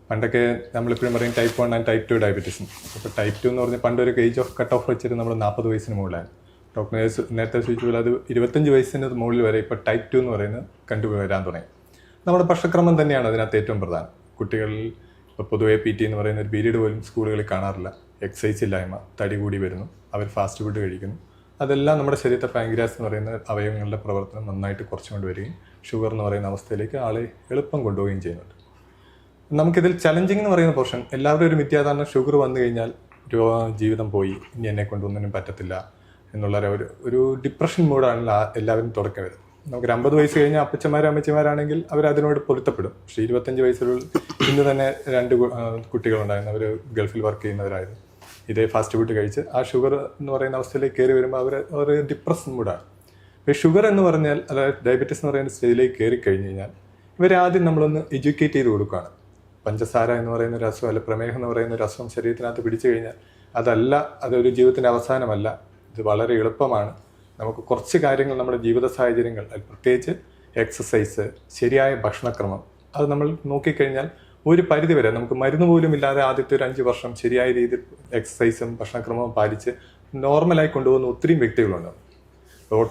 പണ്ടൊക്കെ നമ്മളിപ്പോഴും പറയും Type 1 and Type 2 ഡയബറ്റീസ്. അപ്പോൾ Type 2 എന്ന് പറഞ്ഞാൽ പണ്ടൊരു ഏജ് ഓഫ് കട്ട് ഓഫ് വെച്ചിട്ട് നമ്മൾ 40 വയസ്സിന് മുകളിലാണ്. ഡോക്ടർ നേരത്തെ സൂചിച്ചതുപോലെ അത് 25 വയസ്സിന് മുകളിൽ വരെ ഇപ്പോൾ Type 2 എന്ന് പറയുന്നത് കണ്ടുവരാൻ തുടങ്ങി. നമ്മുടെ ഭക്ഷണക്രമം തന്നെയാണ് അതിനകത്ത് ഏറ്റവും പ്രധാനം. കുട്ടികളിൽ ഇപ്പോൾ പൊതുവെ PT എന്ന് പറയുന്ന ഒരു പീരീഡ് പോലും സ്കൂളുകളിൽ കാണാറില്ല. എക്സസൈസ് ഇല്ലായ്മ, തടി കൂടി വരുന്നു, അവർ ഫാസ്റ്റ് ഫുഡ് കഴിക്കുന്നു. അതെല്ലാം നമ്മുടെ ശരീരത്തെ പാങ്ക്രിയാസ് എന്ന് പറയുന്ന അവയവങ്ങളുടെ പ്രവർത്തനം നന്നായിട്ട് കുറച്ചുകൊണ്ട് വരികയും ഷുഗർ എന്ന് പറയുന്ന അവസ്ഥയിലേക്ക് ആളെ എളുപ്പം കൊണ്ടുപോവുകയും ചെയ്യുന്നുണ്ട്. നമുക്കിതിൽ ചലഞ്ചിങ് എന്ന് പറയുന്ന പോർഷൻ, എല്ലാവരും ഒരു മിഥ്യാധാരണ ഷുഗർ വന്നു കഴിഞ്ഞാൽ ജീവിതം പോയി, ഇനി എന്നെ കൊണ്ടൊന്നിനും പറ്റത്തില്ല എന്നുള്ള ഒരു ഡിപ്രഷൻ മൂഡാണ് എല്ലാവരും തുടക്കം വരുന്നത്. നമുക്കൊരു 50 വയസ്സ് കഴിഞ്ഞാൽ അമ്മച്ചിമാരാണെങ്കിൽ അവരതിനോട് പൊരുത്തപ്പെടും. പക്ഷേ 25 വയസ്സിലുള്ള ഇന്ന് തന്നെ 2 കുട്ടികളുണ്ടായിരുന്നു. അവർ ഗൾഫിൽ വർക്ക് ചെയ്യുന്നവരായിരുന്നു. ഇതേ ഫാസ്റ്റ് ഫുഡ് കഴിച്ച് ആ ഷുഗർ എന്ന് പറയുന്ന അവസ്ഥയിലേക്ക് കയറി വരുമ്പോൾ അവർ ഡിപ്രഷൻ മൂഡാണ്. അപ്പോൾ ഷുഗർ എന്ന് പറഞ്ഞാൽ, അതായത് ഡയബറ്റീസ് എന്ന് പറയുന്ന സ്റ്റേജിലേക്ക് കയറി കഴിഞ്ഞ് കഴിഞ്ഞാൽ ഇവരെ ആദ്യം നമ്മളൊന്ന് എഡ്യൂക്കേറ്റ് ചെയ്ത് കൊടുക്കുകയാണ്. പഞ്ചസാര എന്ന് പറയുന്ന ഒരു അസുഖം, അല്ല പ്രമേഹം എന്ന് പറയുന്ന ഒരു അസുഖം ശരീരത്തിനകത്ത് പിടിച്ചു കഴിഞ്ഞാൽ അതൊരു ജീവിതത്തിൻ്റെ അവസാനമല്ല. ഇത് വളരെ എളുപ്പമാണ്. നമുക്ക് കുറച്ച് കാര്യങ്ങൾ നമ്മുടെ ജീവിത സാഹചര്യങ്ങൾ, പ്രത്യേകിച്ച് എക്സസൈസ്, ശരിയായ ഭക്ഷണക്രമം, അത് നമ്മൾ നോക്കിക്കഴിഞ്ഞാൽ ഒരു പരിധിവരെ നമുക്ക് മരുന്ന് പോലും ഇല്ലാതെ ആദ്യത്തെ ഒരു 5 വർഷം ശരിയായ രീതിയിൽ എക്സസൈസും ഭക്ഷണക്രമവും പാലിച്ച് നോർമലായി കൊണ്ടുപോകുന്ന ഒത്തിരി വ്യക്തികളുണ്ട്.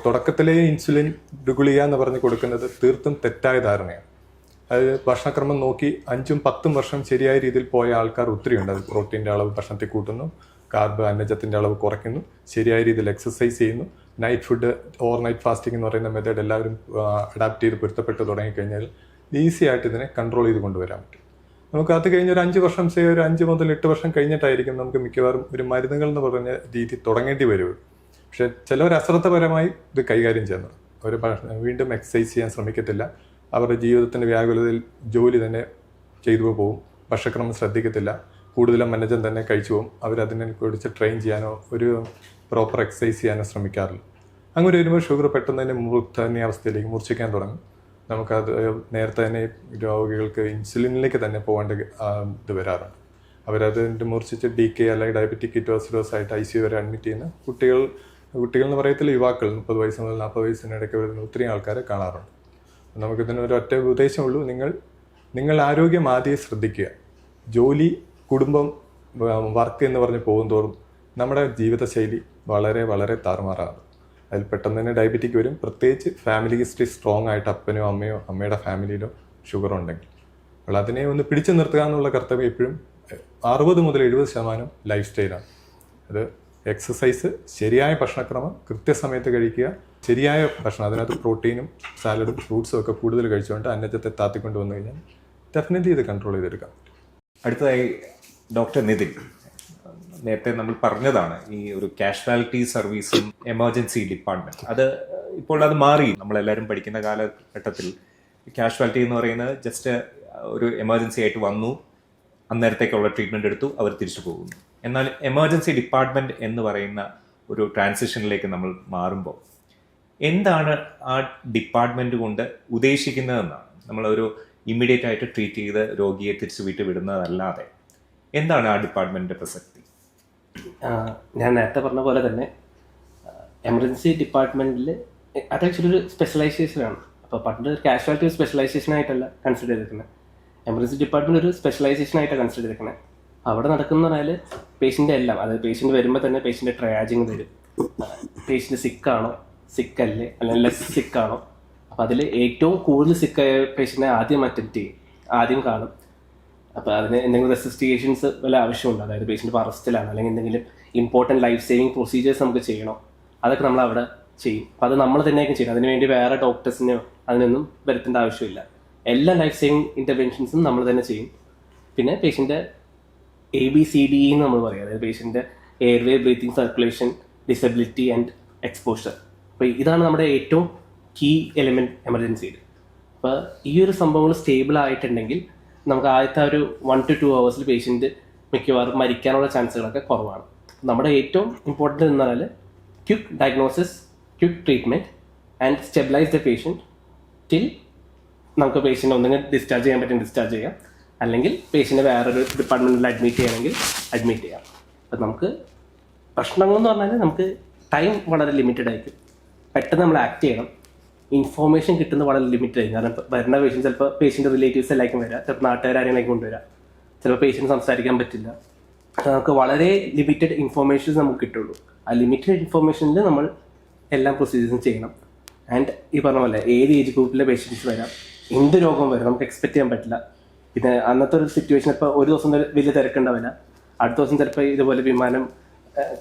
തുടക്കത്തിലെ ഇൻസുലിൻ ഗുളിക എന്ന് പറഞ്ഞ് കൊടുക്കുന്നത് തീർത്തും തെറ്റായ ധാരണയാണ്. അത് ഭക്ഷണക്രമം നോക്കി 5ഉം 10ഉം വർഷം ശരിയായ രീതിയിൽ പോയ ആൾക്കാർ ഒത്തിരിയുണ്ട്. അത് പ്രോട്ടീൻ്റെ അളവ് ഭക്ഷണത്തിൽ കൂട്ടുന്നു, കാർബ് അന്നജത്തിൻ്റെ അളവ് കുറയ്ക്കുന്നു, ശരിയായ രീതിയിൽ എക്സസൈസ് ചെയ്യുന്നു, നൈറ്റ് ഫുഡ്, ഓവർനൈറ്റ് ഫാസ്റ്റിംഗ് എന്ന് പറയുന്ന മെത്തേഡ് എല്ലാവരും അഡാപ്റ്റ് ചെയ്ത് പൊരുത്തപ്പെട്ട് തുടങ്ങിക്കഴിഞ്ഞാൽ ഈസി ആയിട്ട് ഇതിനെ കൺട്രോൾ ചെയ്ത് കൊണ്ടുവരാൻ പറ്റും. നമുക്ക് അത് കഴിഞ്ഞ് ഒരു 5 വർഷം, ഒരു 5 മുതൽ 8 വർഷം കഴിഞ്ഞിട്ടായിരിക്കും നമുക്ക് മിക്കവാറും ഒരു മരുന്നുകൾ എന്ന് പറഞ്ഞ രീതി തുടങ്ങേണ്ടി വരുള്ളൂ. പക്ഷെ ചിലവർ അശ്രദ്ധപരമായി ഇത് കൈകാര്യം ചെയ്യുന്നത്. അവർ വീണ്ടും എക്സസൈസ് ചെയ്യാൻ ശ്രമിക്കത്തില്ല. അവരുടെ ജീവിതത്തിൻ്റെ വ്യാകുലതയിൽ ജോലി തന്നെ ചെയ്തു പോകും. ഭക്ഷണക്രമം ശ്രദ്ധിക്കത്തില്ല. കൂടുതലും മന്നജം തന്നെ കഴിച്ചു പോകും. അവരതിനെ കുറിച്ച് ട്രെയിൻ ചെയ്യാനോ ഒരു പ്രോപ്പർ എക്സസൈസ് ചെയ്യാനോ ശ്രമിക്കാറില്ല. അങ്ങനെ വരുമ്പോൾ ഷുഗർ പെട്ടെന്ന് തന്നെ മൂർധന്യാവസ്ഥയിലേക്ക് മൂർച്ഛിക്കാൻ തുടങ്ങും. നമുക്കത് നേരത്തെ തന്നെ രോഗികൾക്ക് ഇൻസുലിനിലേക്ക് തന്നെ പോകേണ്ട ഇത് വരാറുണ്ട്. അവരതിൻ്റെ മൂർച്ഛിച്ച് DK അല്ലെങ്കിൽ ഡയബറ്റിക് കീറ്റോസിഡോസ് ആയിട്ട് ICU വരെ അഡ്മിറ്റ് ചെയ്യുന്ന കുട്ടികൾ കുട്ടികൾ എന്ന് പറയത്തില്ല, യുവാക്കൾ 30 വയസ്സ് മുതൽ 40 വയസ്സിനിടയ്ക്ക് വരുന്ന ഒത്തിരി ആൾക്കാരെ കാണാറുണ്ട്. നമുക്കിതിന് ഒരു ഒറ്റ ഉദ്ദേശമുള്ളൂ, നിങ്ങൾ ആരോഗ്യം ആദ്യം ശ്രദ്ധിക്കുക. ജോലി, കുടുംബം, വർക്ക് എന്ന് പറഞ്ഞ് പോകും തോറും നമ്മുടെ ജീവിതശൈലി വളരെ വളരെ താറുമാറാണ്. അതിൽ പെട്ടെന്ന് തന്നെ ഡയബറ്റിക് വരും. പ്രത്യേകിച്ച് ഫാമിലി ഹിസ്റ്ററി സ്ട്രോങ് ആയിട്ട് അപ്പനോ അമ്മയോ അമ്മയുടെ ഫാമിലിയിലോ ഷുഗർ ഉണ്ടെങ്കിൽ അപ്പോൾ അതിനെ ഒന്ന് പിടിച്ചു നിർത്തുക എന്നുള്ള കർത്തവ്യം എപ്പോഴും 60 മുതൽ 70% ലൈഫ് സ്റ്റൈലാണ്. അത് എക്സസൈസ്, ശരിയായ ഭക്ഷണക്രമം, കൃത്യസമയത്ത് കഴിക്കുക, ശരിയായ ഭക്ഷണം, അതിനകത്ത് പ്രോട്ടീനും സാലഡും ഫ്രൂട്ട്സും ഒക്കെ കൂടുതൽ കഴിച്ചുകൊണ്ട് അന്നജത്തെ താത്തിക്കൊണ്ട് വന്നു കഴിഞ്ഞാൽ ഡെഫിനറ്റ്ലി ഇത് കൺട്രോൾ ചെയ്തെടുക്കാം. അടുത്തതായി ഡോക്ടർ നിതിൻ, നേരത്തെ നമ്മൾ പറഞ്ഞതാണ് ഈ ഒരു കാഷ്വാലിറ്റി സർവീസും എമർജൻസി ഡിപ്പാർട്ട്മെന്റ്, ഇപ്പോൾ അത് മാറി. നമ്മളെല്ലാവരും പഠിക്കുന്ന കാലഘട്ടത്തിൽ കാഷ്വാലിറ്റി എന്ന് പറയുന്നത് ജസ്റ്റ് ഒരു എമർജൻസി ആയിട്ട് വന്നു, അന്നേരത്തേക്കുള്ള ട്രീറ്റ്മെൻറ്റ് എടുത്തു, അവർ തിരിച്ചു പോകുന്നു. എന്നാൽ എമർജൻസി ഡിപ്പാർട്ട്മെന്റ് എന്ന് പറയുന്ന ഒരു ട്രാൻസിഷനിലേക്ക് നമ്മൾ മാറുമ്പോൾ എന്താണ് ആ ഡിപ്പാർട്ട്മെന്റ് കൊണ്ട് ഉദ്ദേശിക്കുന്നതെന്നാണ്. നമ്മളൊരു ഇമ്മീഡിയറ്റ് ആയിട്ട് ട്രീറ്റ് ചെയ്ത് രോഗിയെ തിരിച്ചു വീട്ടിൽ വിടുന്നതല്ലാതെ എന്താണ് ആ ഡിപ്പാർട്ട്മെന്റിന്റെ പ്രസക്തി? ഞാൻ നേരത്തെ പറഞ്ഞ പോലെ തന്നെ എമർജൻസി ഡിപ്പാർട്ട്മെന്റിൽ അത് ആക്ച്വലി ഒരു സ്പെഷ്യലൈസേഷനാണ്. അപ്പോൾ പണ്ട് കാഷ്വാലിറ്റി ഒരു സ്പെഷ്യലൈസേഷൻ ആയിട്ടല്ല കൺസിഡർ ചെയ്തിരിക്കുന്നത്, എമർജൻസി ഡിപ്പാർട്ട്മെന്റ് ഒരു സ്പെഷ്യലൈസേഷൻ ആയിട്ടാണ് കൺസിഡർ ചെയ്തിരിക്കുന്നത്. അവിടെ നടക്കുന്ന പറഞ്ഞാൽ പേഷ്യൻ്റെ എല്ലാം, അതായത് പേഷ്യൻ്റ് വരുമ്പോൾ തന്നെ പേഷ്യൻ്റെ ട്രയാജിങ് വരും. പേഷ്യൻ്റ് സിക്കാണോ, സിക്കല്ലേ, അല്ലെങ്കിൽ ലെസ് സിക്കാണോ. അപ്പോൾ അതിൽ ഏറ്റവും കൂടുതൽ സിക്കായ പേഷ്യൻറ്റിനെ ആദ്യം അറ്റൻഡ് ചെയ്യും, ആദ്യം കാണും. അപ്പോൾ അതിന് എന്തെങ്കിലും റെസിസ്റ്റിഗേഷൻസ് വല്ല ആവശ്യമുണ്ട്, അതായത് പേഷ്യൻ്റ് ഇപ്പോൾ അറസ്റ്റിലാണ് അല്ലെങ്കിൽ എന്തെങ്കിലും ഇമ്പോർട്ടൻറ്റ് ലൈഫ് സേവിങ് പ്രൊസീജിയേഴ്സ് നമുക്ക് ചെയ്യണോ, അതൊക്കെ നമ്മൾ അവിടെ ചെയ്യും. അപ്പോൾ അത് നമ്മൾ തന്നെയായിരിക്കും ചെയ്യണം. അതിനുവേണ്ടി വേറെ ഡോക്ടേഴ്സിനെയോ അതിനൊന്നും വരുത്തേണ്ട ആവശ്യമില്ല. എല്ലാ ലൈഫ് സേവിങ് ഇൻ്റർവെൻഷൻസും നമ്മൾ തന്നെ ചെയ്യും. പിന്നെ പേഷ്യൻ്റെ ABCD എന്ന് നമ്മൾ പറയും, അതായത് പേഷ്യൻ്റെ airway, breathing, circulation, disability and exposure. അപ്പോൾ ഇതാണ് നമ്മുടെ ഏറ്റവും കീ എലിമെൻറ്റ് എമർജൻസിയിൽ. അപ്പോൾ ഈ ഒരു സംഭവങ്ങൾ സ്റ്റേബിൾ ആയിട്ടുണ്ടെങ്കിൽ നമുക്ക് ആദ്യത്തെ ഒരു 1 to 2 hours പേഷ്യൻ്റ് മിക്കവാറും മരിക്കാനുള്ള ചാൻസുകളൊക്കെ കുറവാണ്. നമ്മുടെ ഏറ്റവും ഇമ്പോർട്ടൻ്റ് എന്ന് പറഞ്ഞാൽ quick diagnosis, quick treatment and stabilise the patient till നമുക്ക് പേഷ്യൻ്റ് ഒന്നെങ്കിൽ ഡിസ്ചാർജ് ചെയ്യാൻ പറ്റും ഡിസ്ചാർജ് ചെയ്യാം, അല്ലെങ്കിൽ പേഷ്യൻ്റ് വേറൊരു ഡിപ്പാർട്ട്മെൻറ്റിൽ അഡ്മിറ്റ് ചെയ്യണമെങ്കിൽ അഡ്മിറ്റ് ചെയ്യാം. അപ്പം നമുക്ക് പ്രശ്നങ്ങളെന്ന് പറഞ്ഞാൽ നമുക്ക് ടൈം വളരെ ലിമിറ്റഡ് ആയിരിക്കും, പെട്ടെന്ന് നമ്മൾ ആക്ട് ചെയ്യണം, ഇൻഫോർമേഷൻ കിട്ടുന്നത് വളരെ ലിമിറ്റഡ് ആയിരിക്കും. കാരണം വരുന്ന പേഷ്യൻ്റ് ചിലപ്പോൾ പേഷ്യൻ്റെ റിലേറ്റീവ്സ് എല്ലാവർക്കും വരാം, ചിലപ്പോൾ നാട്ടുകാരെങ്കിലും കൊണ്ടുവരാം, ചിലപ്പോൾ പേഷ്യൻ്റ് സംസാരിക്കാൻ പറ്റില്ല. നമുക്ക് വളരെ ലിമിറ്റഡ് ഇൻഫോർമേഷൻസ് നമുക്ക് കിട്ടുള്ളൂ. ആ ലിമിറ്റഡ് ഇൻഫോർമേഷനിൽ നമ്മൾ എല്ലാ പ്രൊസീജിയേഴ്സും ചെയ്യണം. ആൻഡ് ഈ പറഞ്ഞ പോലെ ഏത് ഏജ് ഗ്രൂപ്പിലെ പേഷ്യൻസ് വരാം, എന്ത് രോഗം വരും നമുക്ക് എക്സ്പെക്ട് ചെയ്യാൻ പറ്റില്ല. പിന്നെ അന്നത്തെ ഒരു സിറ്റുവേഷൻ ഇപ്പോൾ ഒരു ദിവസം വലിയ തിരക്കുണ്ടാവില്ല, അടുത്ത ദിവസം ചിലപ്പോൾ ഇതുപോലെ വിമാനം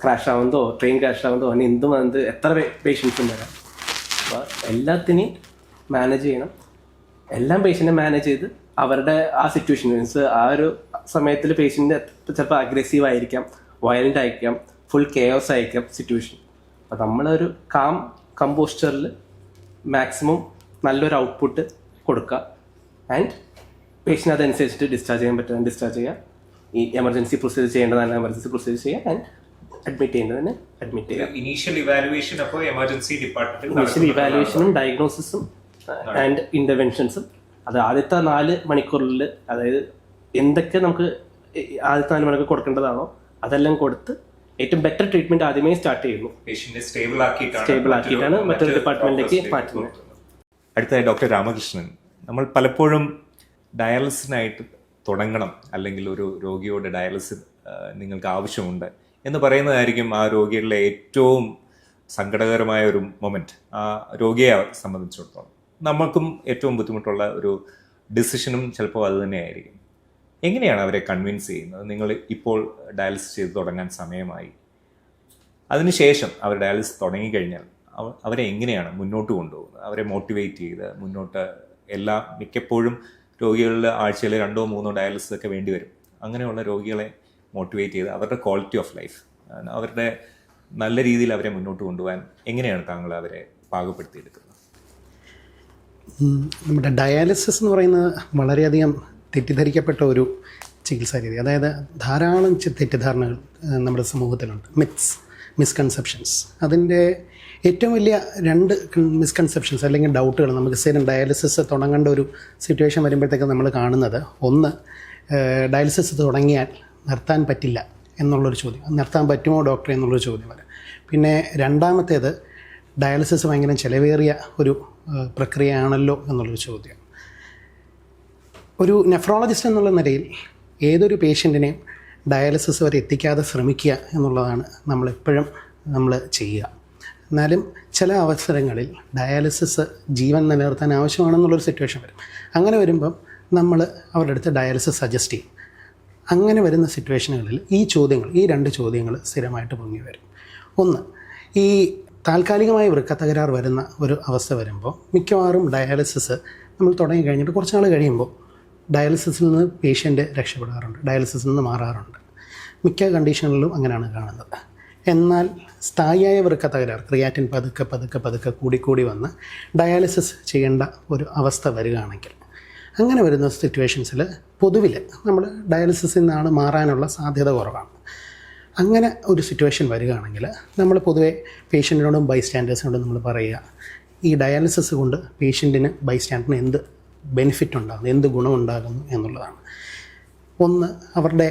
ക്രാഷ് ആവുന്നതോ ട്രെയിൻ ക്രാഷ് ആവുന്നതോ അങ്ങനെ എന്ത് എത്ര പേഷ്യൻസും വരാം. അപ്പോൾ എല്ലാത്തിനെയും മാനേജ് ചെയ്യണം. എല്ലാം പേഷ്യൻറ്റിനെ മാനേജ് ചെയ്ത് അവരുടെ ആ സിറ്റുവേഷൻ മീൻസ് ആ ഒരു സമയത്തിൽ പേഷ്യൻ്റ് ചിലപ്പോൾ അഗ്രസീവ് ആയിരിക്കാം, വയലൻ്റ് ആയിരിക്കാം, ഫുൾ കെയോസ് ആയിരിക്കാം സിറ്റുവേഷൻ. അപ്പോൾ നമ്മളൊരു കാം കമ്പോസ്റ്ററിൽ മാക്സിമം നല്ലൊരു ഔട്ട്പുട്ട് കൊടുക്കുക. ആൻഡ് പേഷ്യൻ്റ് അതനുസരിച്ചിട്ട് ഡിസ്ചാർജ് ചെയ്യാൻ പറ്റുന്ന ഡിസ്ചാർജ് ചെയ്യുക, ഈ എമർജൻസി പ്രൊസീജിയർ ചെയ്യേണ്ടതാണ് എമർജൻസി പ്രൊസീജിയർ ചെയ്യുക, ആൻഡ് അഡ്മിറ്റ് ചെയ്യേണ്ടതിന് അഡ്മിറ്റ് ചെയ്യുക. ഇനീഷ്യൽ ഇവാലുവേഷൻ അപ്പോൾ എമർജൻസി ഡിപ്പാർട്ട്മെന്റ് ഇനീഷ്യൽ ഇവാലുവേഷനും ഡയഗ്നോസിസും ആൻഡ് ഇൻ്റർവെൻഷൻസും അത് ആദ്യത്തെ 4 മണിക്കൂറിൽ, അതായത് എന്തൊക്കെ നമുക്ക് ആദ്യത്തെ 4 മണിക്കൂർ കൊടുക്കേണ്ടതാണോ അതെല്ലാം കൊടുത്ത് ഏറ്റവും ബെറ്റർ ട്രീറ്റ്മെന്റ് ആദ്യമേ സ്റ്റാർട്ട് ചെയ്യുന്നു. പേഷ്യന്റിനെ സ്റ്റേബിൾ ആക്കിയിട്ടാണ് മറ്റൊരു ഡിപ്പാർട്ട്മെന്റിലേക്ക് മാറ്റുന്നത്. അടുത്തതായി ഡോക്ടർ രാമകൃഷ്ണൻ, നമ്മൾ പലപ്പോഴും ഡയാലിസിനായിട്ട് തുടങ്ങണം അല്ലെങ്കിൽ ഒരു രോഗിയോട് ഡയാലിസിസ് നിങ്ങൾക്ക് ആവശ്യമുണ്ട് എന്ന് പറയുന്നതായിരിക്കും ആ രോഗിയുടെ ഏറ്റവും സങ്കടകരമായ ഒരു മൊമെന്റ്. ആ രോഗിയെ സംബന്ധിച്ചിടത്തോളം നമുക്കും ഏറ്റവും ബുദ്ധിമുട്ടുള്ള ഒരു ഡിസിഷനും ചിലപ്പോൾ അത് തന്നെയായിരിക്കും. എങ്ങനെയാണ് അവരെ കൺവിൻസ് ചെയ്യുന്നത്? നിങ്ങൾ ഇപ്പോൾ ഡയാലിസിസ് ചെയ്ത് തുടങ്ങാൻ സമയമായി, അതിനുശേഷം അവർ ഡയാലിസിസ് തുടങ്ങിക്കഴിഞ്ഞാൽ അവരെ എങ്ങനെയാണ് മുന്നോട്ട് കൊണ്ടുപോകുന്നത്? അവരെ മോട്ടിവേറ്റ് ചെയ്ത് മുന്നോട്ട് മിക്കപ്പോഴും രോഗികളിൽ ആഴ്ചയിൽ 2-3 ഡയാലിസിസ് ഒക്കെ വേണ്ടി വരും. അങ്ങനെയുള്ള രോഗികളെ മോട്ടിവേറ്റ് ചെയ്ത് അവരുടെ ക്വാളിറ്റി ഓഫ് ലൈഫ്, അവരുടെ നല്ല രീതിയിൽ അവരെ മുന്നോട്ട് കൊണ്ടുപോകാൻ എങ്ങനെയാണ് താങ്കൾ അവരെ പാകപ്പെടുത്തിയെടുക്കുന്നത്? നമ്മുടെ ഡയാലിസിസ് എന്ന് പറയുന്നത് വളരെയധികം തെറ്റിദ്ധരിക്കപ്പെട്ട ഒരു ചികിത്സാ രീതി. അതായത് ധാരാളം തെറ്റിദ്ധാരണകൾ നമ്മുടെ സമൂഹത്തിലുണ്ട്, മിസ്കൺസെപ്ഷൻസ്. അതിൻ്റെ ഏറ്റവും വലിയ 2 മിസ്കൺസെപ്ഷൻസ് അല്ലെങ്കിൽ ഡൗട്ടുകൾ നമുക്ക് സ്ഥിരം ഡയാലിസിസ് തുടങ്ങേണ്ട ഒരു സിറ്റുവേഷൻ വരുമ്പോഴത്തേക്ക് നമ്മൾ കാണുന്നത്, ഒന്ന്, ഡയാലിസിസ് തുടങ്ങിയാൽ നിർത്താൻ പറ്റില്ല എന്നുള്ളൊരു ചോദ്യം, നിർത്താൻ പറ്റുമോ ഡോക്ടറെ എന്നുള്ളൊരു ചോദ്യം വരാം. പിന്നെ രണ്ടാമത്തേത് ഡയാലിസിസ് ഭയങ്കര ചിലവേറിയ ഒരു പ്രക്രിയയാണല്ലോ എന്നുള്ളൊരു ചോദ്യം. ഒരു നെഫ്രോളജിസ്റ്റ് എന്നുള്ള നിലയിൽ ഏതൊരു പേഷ്യൻറ്റിനെയും ഡയാലിസിസ് വരെ എത്തിക്കാതെ ശ്രമിക്കുക എന്നുള്ളതാണ് നമ്മളെപ്പോഴും ചെയ്യുക. എന്നാലും ചില അവസരങ്ങളിൽ ഡയാലിസിസ് ജീവൻ നിലനിർത്താൻ ആവശ്യമാണെന്നുള്ളൊരു സിറ്റുവേഷൻ വരും. അങ്ങനെ വരുമ്പം നമ്മൾ അവരുടെ അടുത്ത് ഡയാലിസിസ് സജസ്റ്റ് ചെയ്യും. അങ്ങനെ വരുന്ന സിറ്റുവേഷനുകളിൽ ഈ രണ്ട് ചോദ്യങ്ങൾ സ്ഥിരമായിട്ട് പൊങ്ങി വരും. ഒന്ന്, ഈ താൽക്കാലികമായി വൃക്കത്തകരാർ വരുന്ന ഒരു അവസ്ഥ വരുമ്പോൾ മിക്കവാറും ഡയാലിസിസ് നമ്മൾ തുടങ്ങി കഴിഞ്ഞിട്ട് കുറച്ച് നാൾ കഴിയുമ്പോൾ ഡയാലിസിസിൽ നിന്ന് പേഷ്യൻ്റ് രക്ഷപ്പെടാറുണ്ട്, ഡയാലിസിസിൽ നിന്ന് മാറാറുണ്ട്. മിക്ക കണ്ടീഷനുകളിലും അങ്ങനെയാണ് കാണുന്നത്. എന്നാൽ സ്ഥായിയായ വൃക്കത്തകരാർ, ക്രിയാറ്റിൻ പതുക്കെ കൂടി വന്ന് ഡയാലിസിസ് ചെയ്യേണ്ട ഒരു അവസ്ഥ വരികയാണെങ്കിൽ, അങ്ങനെ വരുന്ന സിറ്റുവേഷൻസിൽ പൊതുവിൽ നമ്മൾ ഡയാലിസിസിൽ നിന്നാണ് മാറാനുള്ള സാധ്യത കുറവാണ്. അങ്ങനെ ഒരു സിറ്റുവേഷൻ വരികയാണെങ്കിൽ നമ്മൾ പൊതുവെ പേഷ്യൻറ്റിനോടും ബൈസ്റ്റാൻഡേഴ്സിനോടും നമ്മൾ പറയുക, ഈ ഡയാലിസിസ് കൊണ്ട് പേഷ്യൻറ്റിന് ബൈസ്റ്റാൻഡറിന് എന്ത് ബെനിഫിറ്റ് ഉണ്ടാകുന്നു, എന്ത് ഗുണമുണ്ടാകുന്നു എന്നുള്ളതാണ്. ഒന്ന്, അവരുടെ